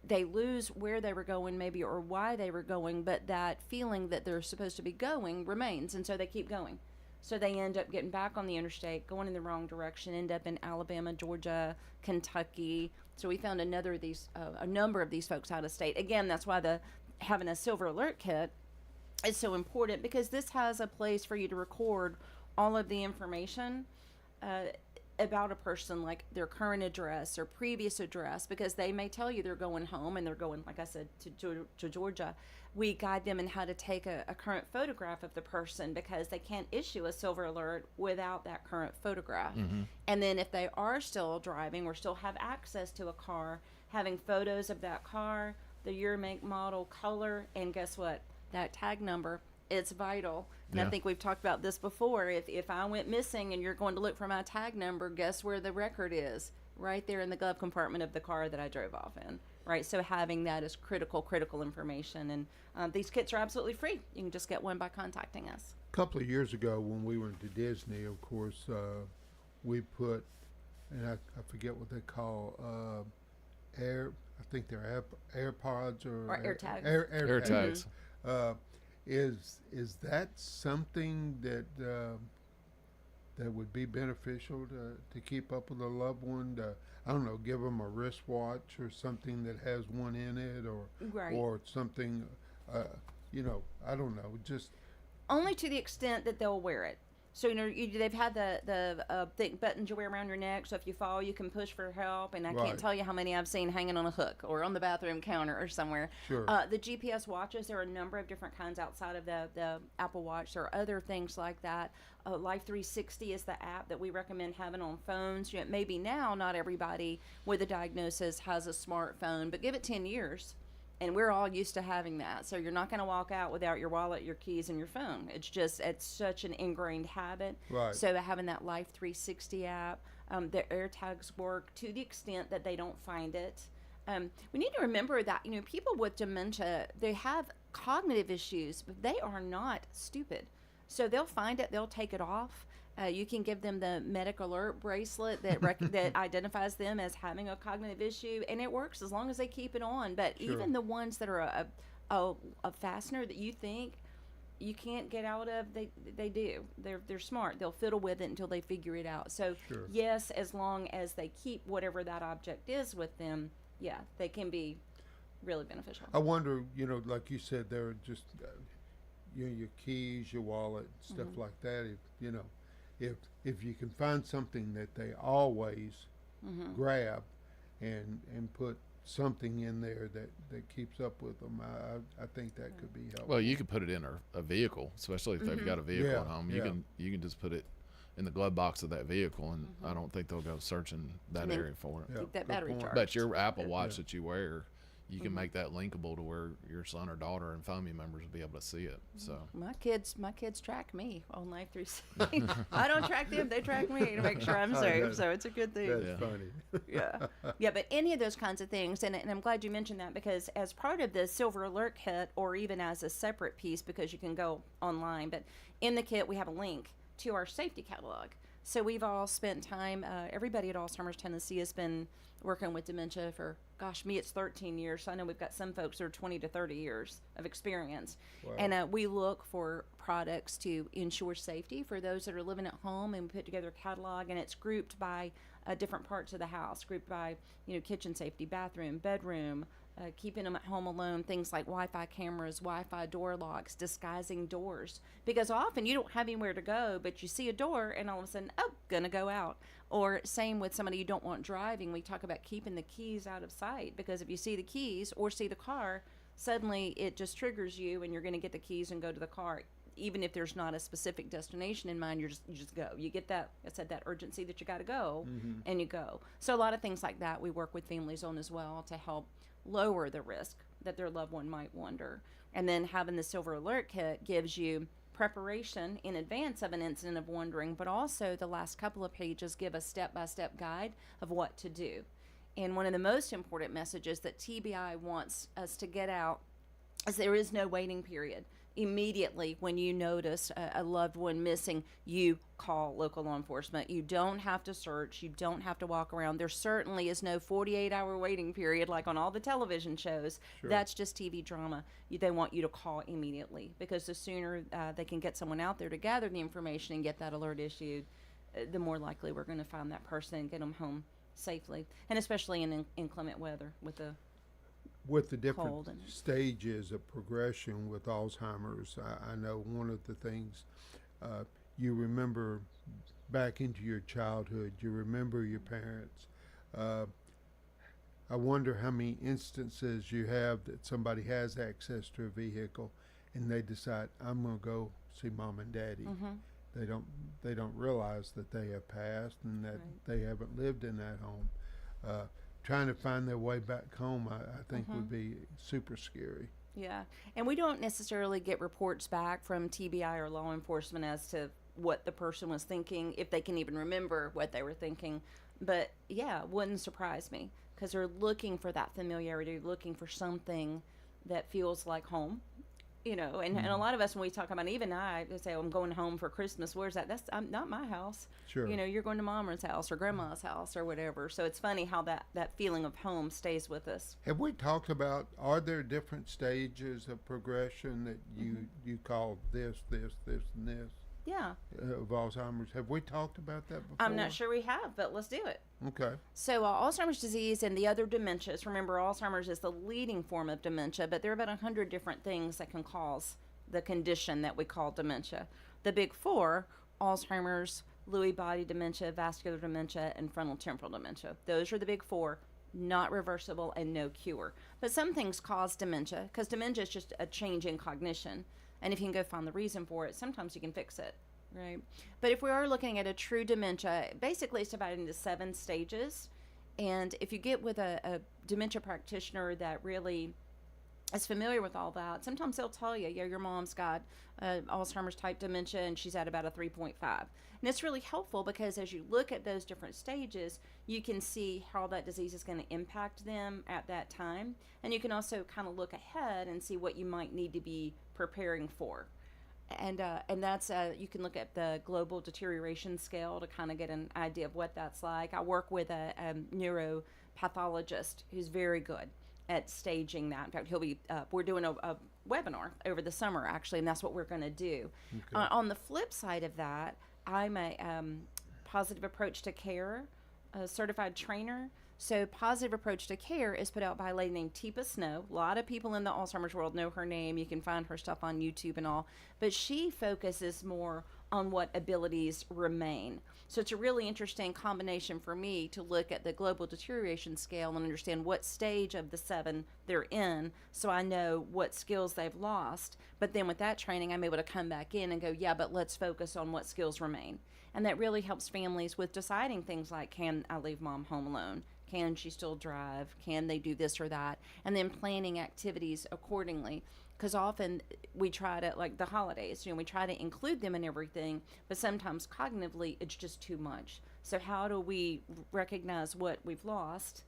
they lose where they were going maybe, or why they were going, but that feeling that they're supposed to be going remains, and so they keep going. So they end up getting back on the interstate, going in the wrong direction, end up in Alabama, Georgia, Kentucky. So we found a number of these folks out of state. Again, that's why having a Silver Alert kit is so important, because this has a place for you to record all of the information about a person, like their current address or previous address, because they may tell you they're going home and they're going, like I said, to Georgia. We guide them in how to take a current photograph of the person, because they can't issue a Silver Alert without that current photograph. And then if they are still driving or still have access to a car, having photos of that car, the year, make, model, color, and guess what? That tag number. It's vital. And I think we've talked about this before. If I went missing and you're going to look for my tag number, guess where the record is? Right there in the glove compartment of the car that I drove off in. Right, so having that is critical information. And these kits are absolutely free. You can just get one by contacting us. A couple of years ago when we went to Disney, of course, we put, and I forget what they call, I think they're AirPods or AirTags. AirTags. Is that something that that would be beneficial to keep up with a loved one? I don't know, give them a wristwatch or something that has one in it, or something. I don't know. Just only to the extent that they'll wear it. So they've had the thick buttons you wear around your neck, so if you fall, you can push for help. And I can't tell you how many I've seen hanging on a hook or on the bathroom counter or somewhere. Sure. The GPS watches, there are a number of different kinds outside of the Apple Watch. There are other things like that. Life 360 is the app that we recommend having on phones. Maybe now not everybody with a diagnosis has a smartphone, but give it 10 years. And we're all used to having that. So you're not going to walk out without your wallet, your keys, and your phone. It's such an ingrained habit. Right. So having that Life 360 app, the AirTags work to the extent that they don't find it. We need to remember that, people with dementia, they have cognitive issues, but they are not stupid. So they'll find it, they'll take it off. You can give them the Medic Alert bracelet that identifies them as having a cognitive issue, and it works as long as they keep it on. But even the ones that are a fastener that you think you can't get out of, they do. They're smart. They'll fiddle with it until they figure it out. So Sure. yes, as long as they keep whatever that object is with them, yeah, they can be really beneficial. I wonder, like you said, there are just your keys, your wallet, stuff like that. If you can find something that they always grab, and put something in there that keeps up with them, I think that could be helpful. Well, you could put it in a vehicle, especially if they've got a vehicle Yeah, at home. yeah. You can just put it in the glove box of that vehicle, and I don't think they'll go searching that area for it. Keep that battery charged. But your Apple Watch that you wear, you can make that linkable to where your son or daughter and family members will be able to see it. So my kids track me on Life 360. I don't track them; they track me to make sure I'm safe. So it's a good thing. That's funny. Yeah. But any of those kinds of things, and I'm glad you mentioned that, because as part of the Silver Alert Kit, or even as a separate piece, because you can go online, but in the kit we have a link to our safety catalog. So we've all spent time, everybody at Alzheimer's Tennessee has been working with dementia for, gosh, me, it's 13 years. So I know we've got some folks that are 20 to 30 years of experience. Wow. And we look for products to ensure safety for those that are living at home, and we put together a catalog, and it's grouped by different parts of the house, grouped by, kitchen safety, bathroom, bedroom, keeping them at home alone, things like Wi-Fi cameras, Wi-Fi door locks, disguising doors. Because often you don't have anywhere to go, but you see a door and all of a sudden, gonna go out. Or same with somebody you don't want driving. We talk about keeping the keys out of sight, because if you see the keys or see the car, suddenly it just triggers you and you're gonna get the keys and go to the car. Even if there's not a specific destination in mind, you just go. You get that, I said, that urgency that you gotta go, and you go. So a lot of things like that we work with families on as well, to help lower the risk that their loved one might wander. And then having the Silver Alert Kit gives you preparation in advance of an incident of wandering, but also the last couple of pages give a step-by-step guide of what to do. And one of the most important messages that TBI wants us to get out is there is no waiting period. Immediately when you notice a loved one missing, you call local law enforcement. You don't have to search. You don't have to walk around. There certainly is no 48-hour waiting period like on all the television shows. Sure. That's just TV drama. They want you to call immediately, because the sooner they can get someone out there to gather the information and get that alert issued, the more likely we're going to find that person and get them home safely, and especially in inclement weather with the different cold and stages of progression with Alzheimer's. I know one of the things you remember back into your childhood, you remember your parents. I wonder how many instances you have that somebody has access to a vehicle and they decide, I'm going to go see mom and daddy. They don't realize that they have passed and that they haven't lived in that home. Trying to find their way back home, I think would be super scary. Yeah, and we don't necessarily get reports back from TBI or law enforcement as to what the person was thinking, if they can even remember what they were thinking. But yeah, it wouldn't surprise me, because they're looking for that familiarity, looking for something that feels like home. And a lot of us, when we talk about, even I say, I'm going home for Christmas. Where's that? That's not my house. Sure. You're going to mama's house or grandma's house or whatever. So it's funny how that feeling of home stays with us. Have we talked about, are there different stages of progression that you call this, and this? Yeah. Of Alzheimer's. Have we talked about that before? I'm not sure we have, but let's do it. Okay. So Alzheimer's disease and the other dementias, remember Alzheimer's is the leading form of dementia, but there are about 100 different things that can cause the condition that we call dementia. The big four, Alzheimer's, Lewy body dementia, vascular dementia, and frontal temporal dementia. Those are the big four, not reversible and no cure. But some things cause dementia, because dementia is just a change in cognition. And if you can go find the reason for it, sometimes you can fix it, right? But if we are looking at a true dementia, basically it's divided into 7 stages. And if you get with a dementia practitioner that really is familiar with all that, sometimes they'll tell you, your mom's got Alzheimer's type dementia and she's at about a 3.5. And it's really helpful, because as you look at those different stages, you can see how that disease is going to impact them at that time. And you can also kind of look ahead and see what you might need to be preparing for. And that's, you can look at the global deterioration scale to kind of get an idea of what that's like. I work with a neuropathologist who's very good at staging that. In fact, he'll be we're doing a webinar over the summer actually, and that's what we're going to do. Okay. On the flip side of that, I'm a positive approach to care certified trainer. So Positive Approach to Care is put out by a lady named Teepa Snow. A lot of people in the Alzheimer's world know her name. You can find her stuff on YouTube and all. But she focuses more on what abilities remain. So it's a really interesting combination for me to look at the global deterioration scale and understand what stage of the 7 they're in, so I know what skills they've lost. But then with that training, I'm able to come back in and go, yeah, but let's focus on what skills remain. And that really helps families with deciding things like, can I leave mom home alone? Can she still drive? Can they do this or that? And then planning activities accordingly. Because often we try to, like the holidays, we try to include them in everything, but sometimes cognitively it's just too much. So how do we recognize what we've lost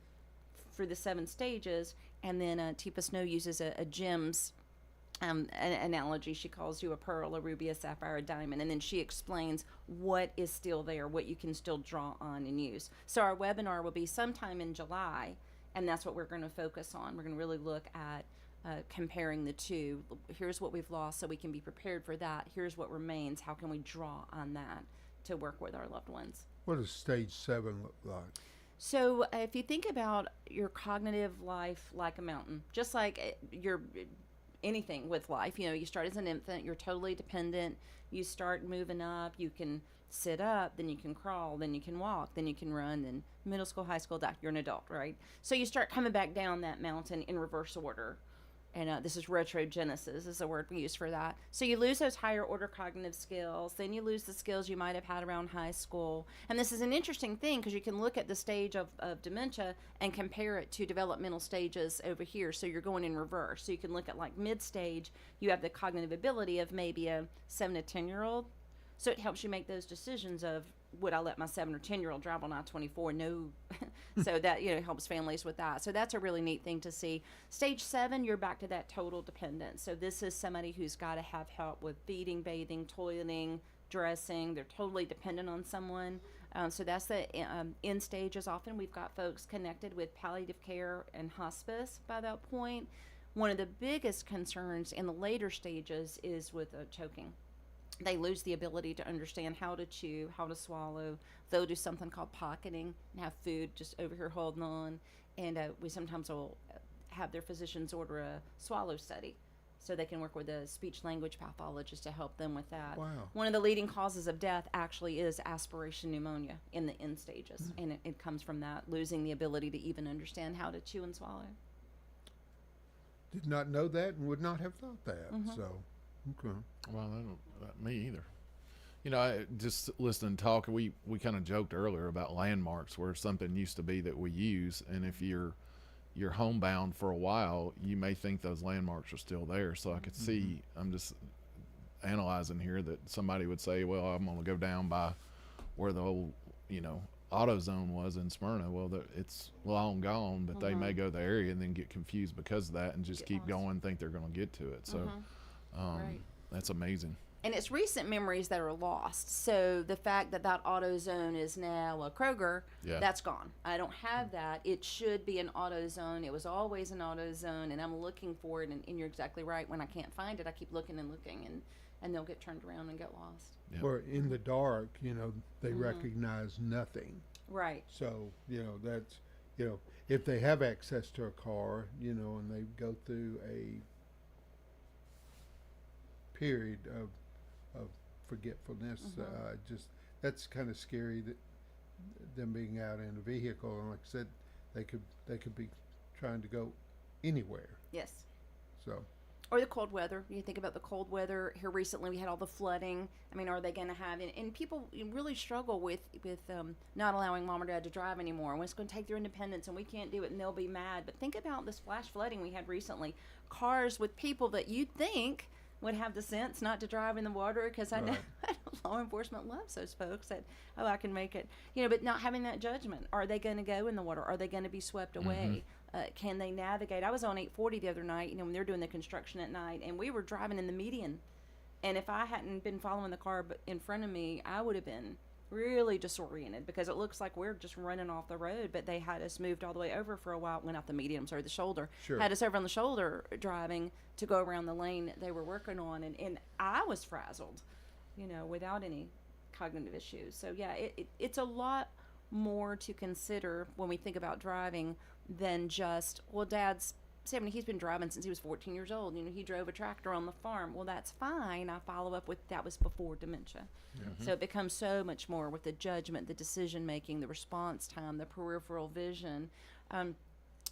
for the 7 stages? And then Teepa Snow uses a GEMS an analogy. She calls you a pearl, a ruby, a sapphire, a diamond, and then she explains what is still there, what you can still draw on and use. So our webinar will be sometime in July, and that's what we're going to focus on. We're going to really look at comparing the two. Here's what we've lost so we can be prepared for that. Here's what remains. How can we draw on that to work with our loved ones? What does stage 7 look like? So if you think about your cognitive life like a mountain, just like your anything with life, you start as an infant, you're totally dependent, you start moving up, you can sit up, then you can crawl, then you can walk, then you can run, then middle school, high school, you're an adult, right? So you start coming back down that mountain in reverse order. And this is retrogenesis is the word we use for that. So you lose those higher order cognitive skills, then you lose the skills you might have had around high school. And this is an interesting thing because you can look at the stage of dementia and compare it to developmental stages over here. So you're going in reverse. So you can look at like mid-stage, you have the cognitive ability of maybe a 7 to 10-year-old. So it helps you make those decisions of, would I let my 7 or 10-year-old drive on I-24? No. So that, helps families with that. So that's a really neat thing to see. Stage 7, you're back to that total dependence. So this is somebody who's got to have help with feeding, bathing, toileting, dressing. They're totally dependent on someone. So that's the end stages. Often we've got folks connected with palliative care and hospice by that point. One of the biggest concerns in the later stages is with choking. They lose the ability to understand how to chew, how to swallow. They'll do something called pocketing and have food just over here holding on. And we sometimes will have their physicians order a swallow study so they can work with a speech language pathologist to help them with that. Wow. One of the leading causes of death actually is aspiration pneumonia in the end stages. And it comes from that, losing the ability to even understand how to chew and swallow. Did not know that and would not have thought that. So, okay. Well, me either. I just listening to talk, we kind of joked earlier about landmarks, where something used to be that we use, and if you're homebound for a while, you may think those landmarks are still there. So I could see, I'm just analyzing here that somebody would say, well, I'm going to go down by where the old, AutoZone was in Smyrna. Well, it's long gone, but they may go to the area and then get confused because of that and just keep going, think they're going to get to it. So Right. That's amazing. And it's recent memories that are lost. So the fact that AutoZone is now a Kroger, that's gone. I don't have that. It should be an AutoZone. It was always an AutoZone, and I'm looking for it. And you're exactly right. When I can't find it, I keep looking and looking, and they'll get turned around and get lost. Yep. Or in the dark, they recognize nothing. Right. So, that's, if they have access to a car, and they go through a period of forgetfulness, just that's kind of scary, that them being out in a vehicle, and like I said, they could be trying to go anywhere. Yes. So. Or the cold weather. You think about the cold weather. Here recently we had all the flooding. I mean, are they going to have it? And people really struggle with not allowing mom or dad to drive anymore. And it's going to take their independence, and we can't do it, and they'll be mad. But think about this flash flooding we had recently. Cars with people that you'd think would have the sense not to drive in the water, because I know law enforcement loves those folks that, I can make it. But not having that judgment. Are they going to go in the water? Are they going to be swept away? Can they navigate? I was on 840 the other night, when they're doing the construction at night, and we were driving in the median. And if I hadn't been following the car in front of me, I would have been really disoriented because it looks like we're just running off the road, but they had us moved all the way over for a while, went out the median, the shoulder, Sure. had us over on the shoulder driving to go around the lane they were working on, and I was frazzled, without any cognitive issues. So yeah, it's a lot more to consider when we think about driving than just, well, Dad's 70, he's been driving since he was 14 years old. He drove a tractor on the farm. Well, that's fine. I follow up with that was before dementia. So it becomes so much more with the judgment, the decision making, the response time, the peripheral vision.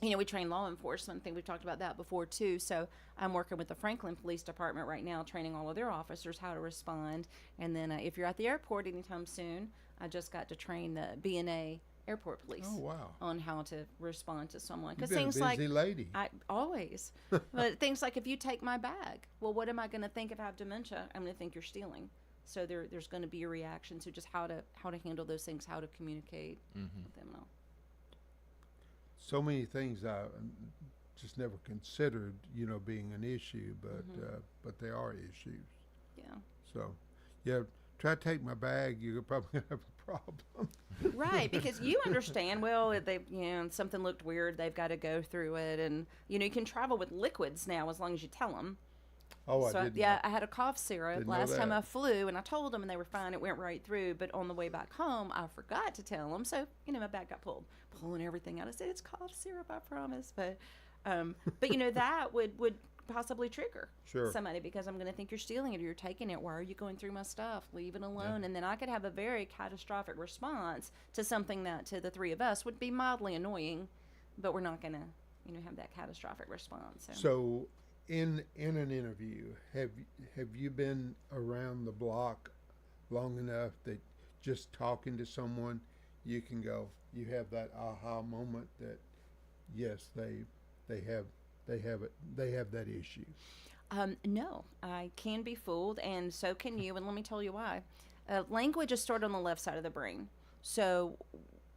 We train law enforcement. I think we've talked about that before too. So I'm working with the Franklin Police Department right now, training all of their officers how to respond. And then if you're at the airport anytime soon, I just got to train the B&A airport police. Oh, wow. On how to respond to someone. You've been a busy lady. Always. But things like, if you take my bag, well, what am I going to think if I have dementia? I'm going to think you're stealing. So there's going to be a reaction. So just how to handle those things, how to communicate with them and all. So many things I just never considered, being an issue, but they are issues. Yeah. So, yeah, try to take my bag, you're probably going to have a problem. Right, because you understand, well, they something looked weird, they've got to go through it, and you can travel with liquids now as long as you tell them. Oh, so I didn't. Yeah, I had a cough syrup Didn't last know time that. I flew, and I told them, and they were fine. It went right through. But on the way back home, I forgot to tell them, so my bag got pulling everything out. I said, "It's cough syrup, I promise." But that would possibly trigger somebody, because I'm going to think you're stealing it or you're taking it. Why are you going through my stuff? Leave it alone. Yeah. And then I could have a very catastrophic response to something that to the three of us would be mildly annoying, but we're not going to have that catastrophic response. So in an interview, have you been around the block long enough that just talking to someone, you can go, you have that aha moment that yes, they have that issue? No, I can be fooled, and so can you, and let me tell you why. Language is stored on the left side of the brain. So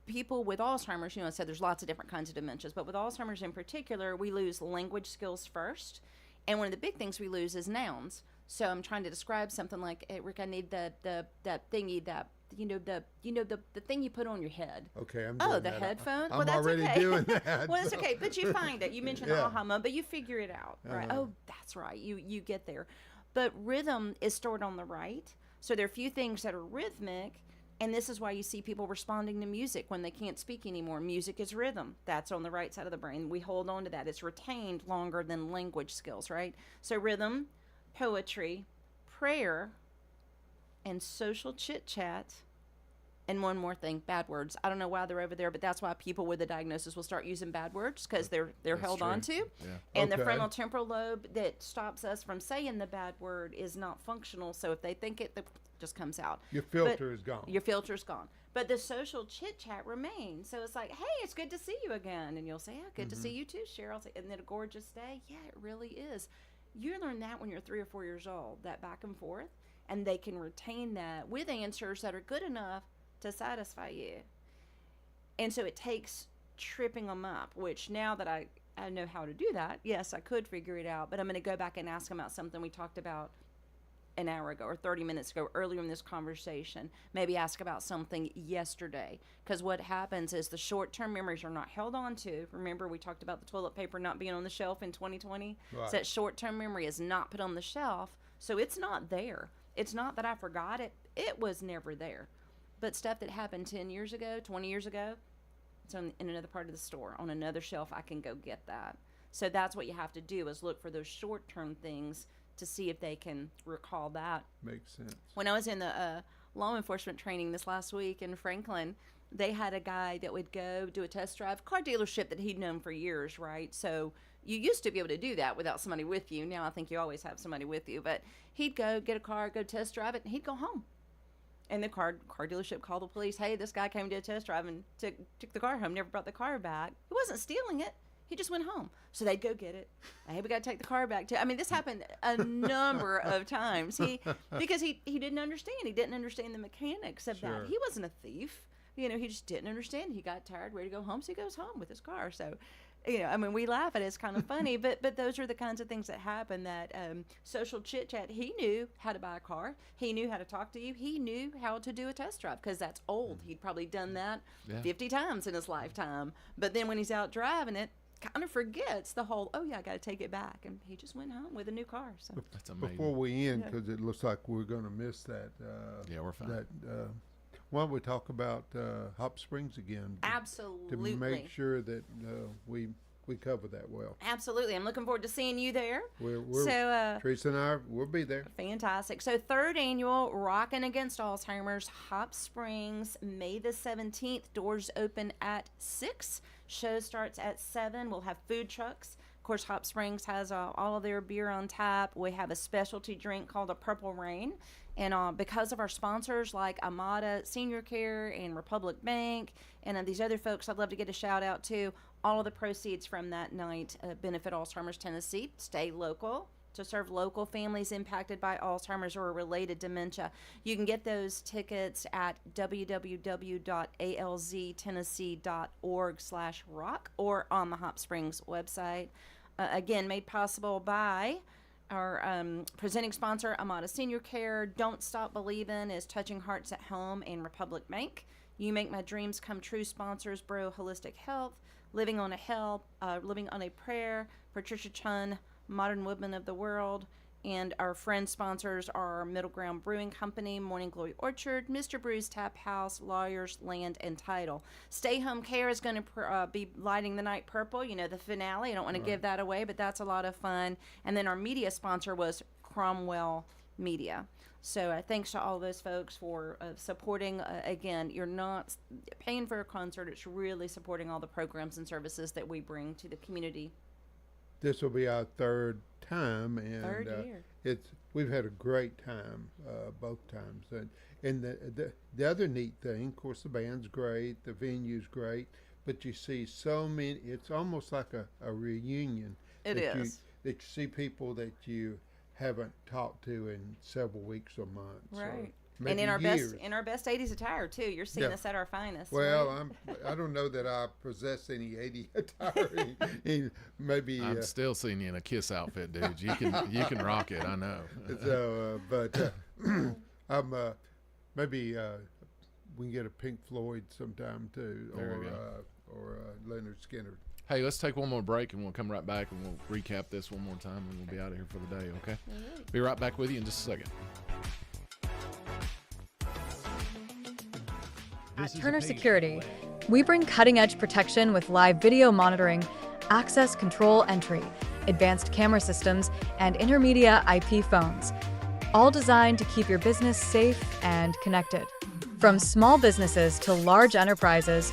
people with Alzheimer's, I said there's lots of different kinds of dementias, but with Alzheimer's in particular, we lose language skills first. And one of the big things we lose is nouns. So I'm trying to describe something like, hey, Rick, I need that thingy, the thing you put on your head. Okay, I'm doing the that. headphone? I'm well, that's already okay. doing that. Well, that's okay, but you find it. You mentioned the aha moment, but you figure it out, right? Oh, that's right. You get there. But rhythm is stored on the right. So there are a few things that are rhythmic, and this is why you see people responding to music when they can't speak anymore. Music is rhythm. That's on the right side of the brain. We hold on to that. It's retained longer than language skills, right? So rhythm, poetry, prayer, and social chit-chat. And one more thing, bad words. I don't know why they're over there, but that's why people with a diagnosis will start using bad words, because they're held on to. Yeah. And the frontal temporal lobe that stops us from saying the bad word is not functional. So if they think it just comes out. Your filter is gone. Your filter's gone. But the social chit-chat remains. So it's like, hey, it's good to see you again. And you'll say, yeah, good to see you too, Cheryl. Isn't it a gorgeous day? Yeah, it really is. You learn that when you're 3 or 4 years old, that back and forth. And they can retain that with answers that are good enough to satisfy you. And so it takes tripping them up, which now that I know how to do that, yes, I could figure it out, but I'm going to go back and ask them about something we talked about an hour ago or 30 minutes ago earlier in this conversation. Maybe ask about something yesterday, because what happens is the short-term memories are not held on to. Remember, we talked about the toilet paper not being on the shelf in 2020? Right. So that short-term memory is not put on the shelf, so it's not there. It's not that I forgot it. It was never there. But stuff that happened 10 years ago, 20 years ago, it's in another part of the store. On another shelf, I can go get that. So that's what you have to do, is look for those short-term things to see if they can recall that. Makes sense. When I was in the law enforcement training this last week in Franklin, they had a guy that would go do a test drive, car dealership that he'd known for years, right? So you used to be able to do that without somebody with you. Now I think you always have somebody with you. But he'd go get a car, go test drive it, and he'd go home. And the car dealership called the police. Hey, this guy came to a test drive and took the car home, never brought the car back. He wasn't stealing it. He just went home. So they'd go get it. Hey, we got to take the car back too. I mean, this happened a number of times. Because he didn't understand. He didn't understand the mechanics of that. He wasn't a thief. He just didn't understand. He got tired, ready to go home, so he goes home with his car. So I mean, we laugh at it. It's kind of funny, but those are the kinds of things that happen. That social chit chat. He knew how to buy a car. He knew how to talk to you. He knew how to do a test drive because that's old. He'd probably done that 50 times in his lifetime. But then when he's out driving it, kind of forgets the whole, oh yeah, I got to take it back, and he just went home with a new car. So that's amazing. Before we end, because it looks like we're going to miss that. We're fine. Why don't we talk about Hop Springs again? Absolutely. To make sure that we cover that well. Absolutely. I'm looking forward to seeing you there. So Teresa and we'll be there. Fantastic. So 3rd annual Rockin' Against Alzheimer's, Hop Springs, May the 17th. Doors open at 6. Show starts at 7. We'll have food trucks. Of course, Hop Springs has all of their beer on tap. We have a specialty drink called a Purple Rain. And because of our sponsors like Amada Senior Care and Republic Bank and these other folks I'd love to get a shout out to, all of the proceeds from that night benefit Alzheimer's Tennessee. Stay local to serve local families impacted by Alzheimer's or related dementia. You can get those tickets at www.alztennessee.org/rock or on the Hop Springs website. Again, made possible by our presenting sponsor, Amada Senior Care. Don't Stop Believin' is Touching Hearts at Home and Republic Bank. You Make My Dreams Come True sponsors Bro Holistic Health, Living on a Prayer, Patricia Chun, Modern Women of the World, and our friend sponsors are Middle Ground Brewing Company, Morning Glory Orchard, Mr. Brew's Tap House, Lawyers, Land, and Title. Stay Home Care is going to be lighting the night purple, the finale. I don't want to give that away, but that's a lot of fun. And then our media sponsor was Cromwell Media. So thanks to all those folks for supporting. Again, you're not paying for a concert. It's really supporting all the programs and services that we bring to the community. This will be our 3rd time, and 3rd year. We've had a great time both times. And the other neat thing, of course, the band's great, the venue's great, but you see so many. It's almost like a reunion. It is. That you see people that you haven't talked to in several weeks or months. Right. Or and in our years. best 80s attire too. You're seeing us at our finest. Well, right? I don't know that I possess any 80 attire. Maybe I'm still seeing you in a Kiss outfit, dude. You can rock it. I know. So, I'm maybe we can get a Pink Floyd sometime too, or Leonard Skinner. Hey, let's take one more break, and we'll come right back, and we'll recap this one more time, and we'll be out of here for the day, okay? Right. Be right back with you in just a second. At Turner Security, we bring cutting-edge protection with live video monitoring, access control entry, advanced camera systems, and intermedia IP phones, all designed to keep your business safe and connected. From small businesses to large enterprises,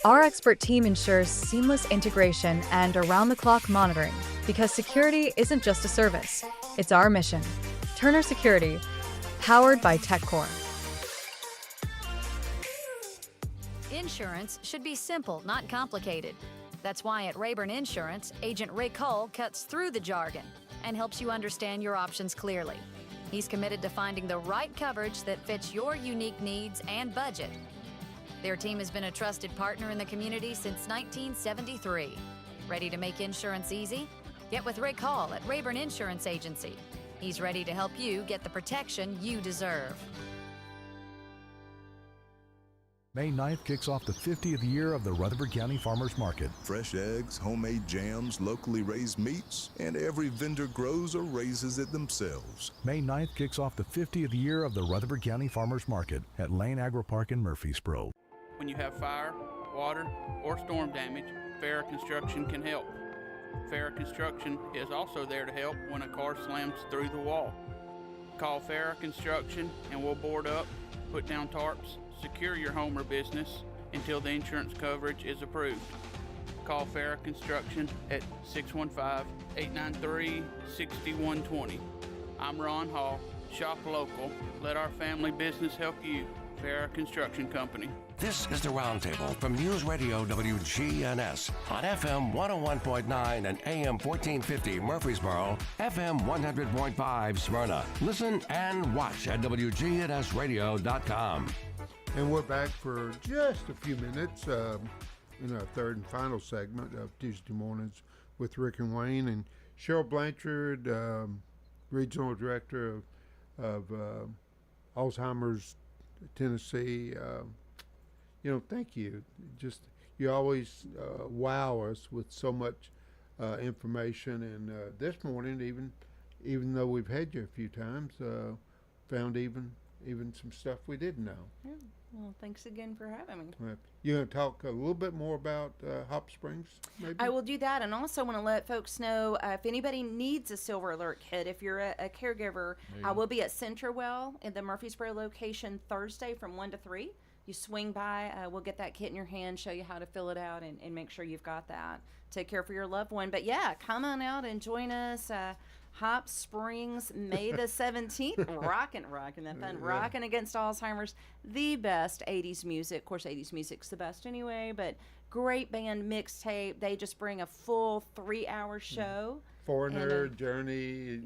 our expert team ensures seamless integration and around-the-clock monitoring, because security isn't just a service, it's our mission. Turner Security, powered by TechCore. Insurance should be simple, not complicated. That's why at Rayburn Insurance, Agent Rick Hull cuts through the jargon and helps you understand your options clearly. He's committed to finding the right coverage that fits your unique needs and budget. Their team has been a trusted partner in the community since 1973. Ready to make insurance easy? Get with Rick Hall at Rayburn Insurance Agency. He's ready to help you get the protection you deserve. May 9th kicks off the 50th year of the Rutherford County Farmers Market. Fresh eggs, homemade jams, locally raised meats, and every vendor grows or raises it themselves. May 9th kicks off the 50th year of the Rutherford County Farmers Market at Lane Agri Park in Murfreesboro. When you have fire, water, or storm damage, Farrah Construction can help. Farrah Construction is also there to help when a car slams through the wall. Call Farrah Construction and we'll board up, put down tarps, secure your home or business until the insurance coverage is approved. Call Farrah Construction at 615-893-6120. I'm Ron Hall. Shop local. Let our family business help you. Farrah Construction Company. This is the Roundtable from News Radio WGNS on FM 101.9 and AM 1450 Murfreesboro, FM 100.5 Smyrna. Listen and watch at wgnsradio.com. And we're back for just a few minutes. in our third and final segment of Tuesday Mornings with Rick and Wayne. And Cheryl Blanchard, Regional Director of Alzheimer's Tennessee, thank you. You always wow us with so much information. And this morning, even though we've had you a few times, found even some stuff we didn't know. Yeah. Well, thanks again for having me. You're going to talk a little bit more about Hop Springs, maybe? I will do that, and also want to let folks know if anybody needs a Silver Alert kit, if you're a caregiver, I will be at Centerwell in the Murfreesboro location Thursday from 1 to 3. You swing by, we'll get that kit in your hand, show you how to fill it out, and make sure you've got that to care for your loved one. But yeah, come on out and join us. Hop Springs, May the 17th. Rockin' that fun. Rockin' Against Alzheimer's. The best 80s music. Of course, 80s music's the best anyway, but great band mixtape. They just bring a full 3-hour show. Foreigner, Journey,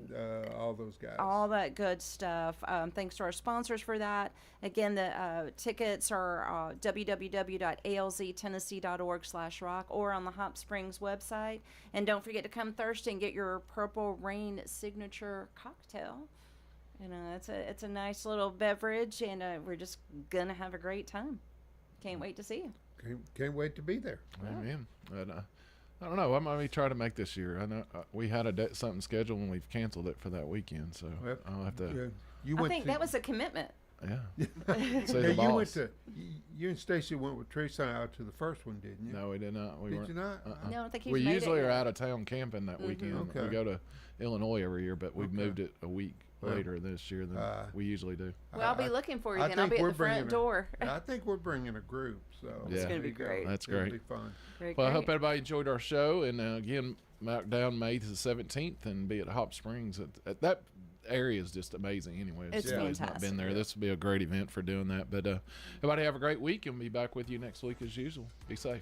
all those guys. All that good stuff. Thanks to our sponsors for that. Again, the tickets are www.alztennessee.org/rock or on the Hop Springs website. And don't forget to come Thursday and get your Purple Rain signature cocktail. It's a nice little beverage, and we're just going to have a great time. Can't wait to see you. Can't wait to be there. Amen. I don't know. I might try to make this year. I know we had something scheduled and we've canceled it for that weekend, so I'll have to. I think that was a commitment. Yeah. You and Stacy went with Teresa out to the first one, didn't you? No, we did not. Did you not? No, I don't think he's we made usually it are yet. out of town camping that weekend. Okay. We go to Illinois every year, but we've moved it a week later this year than we usually do. Well, I'll be looking for you then. I'll be at the front door. I think we're bringing a group, so it's going to be great. That's great. It'll be fun. Well, I hope everybody enjoyed our show, and again, down May the 17th, and be at Hop Springs. At that area is just amazing anyway. It's fantastic. Not been there. This will be a great event for doing that. But everybody have a great week, and we'll be back with you next week as usual. Be safe.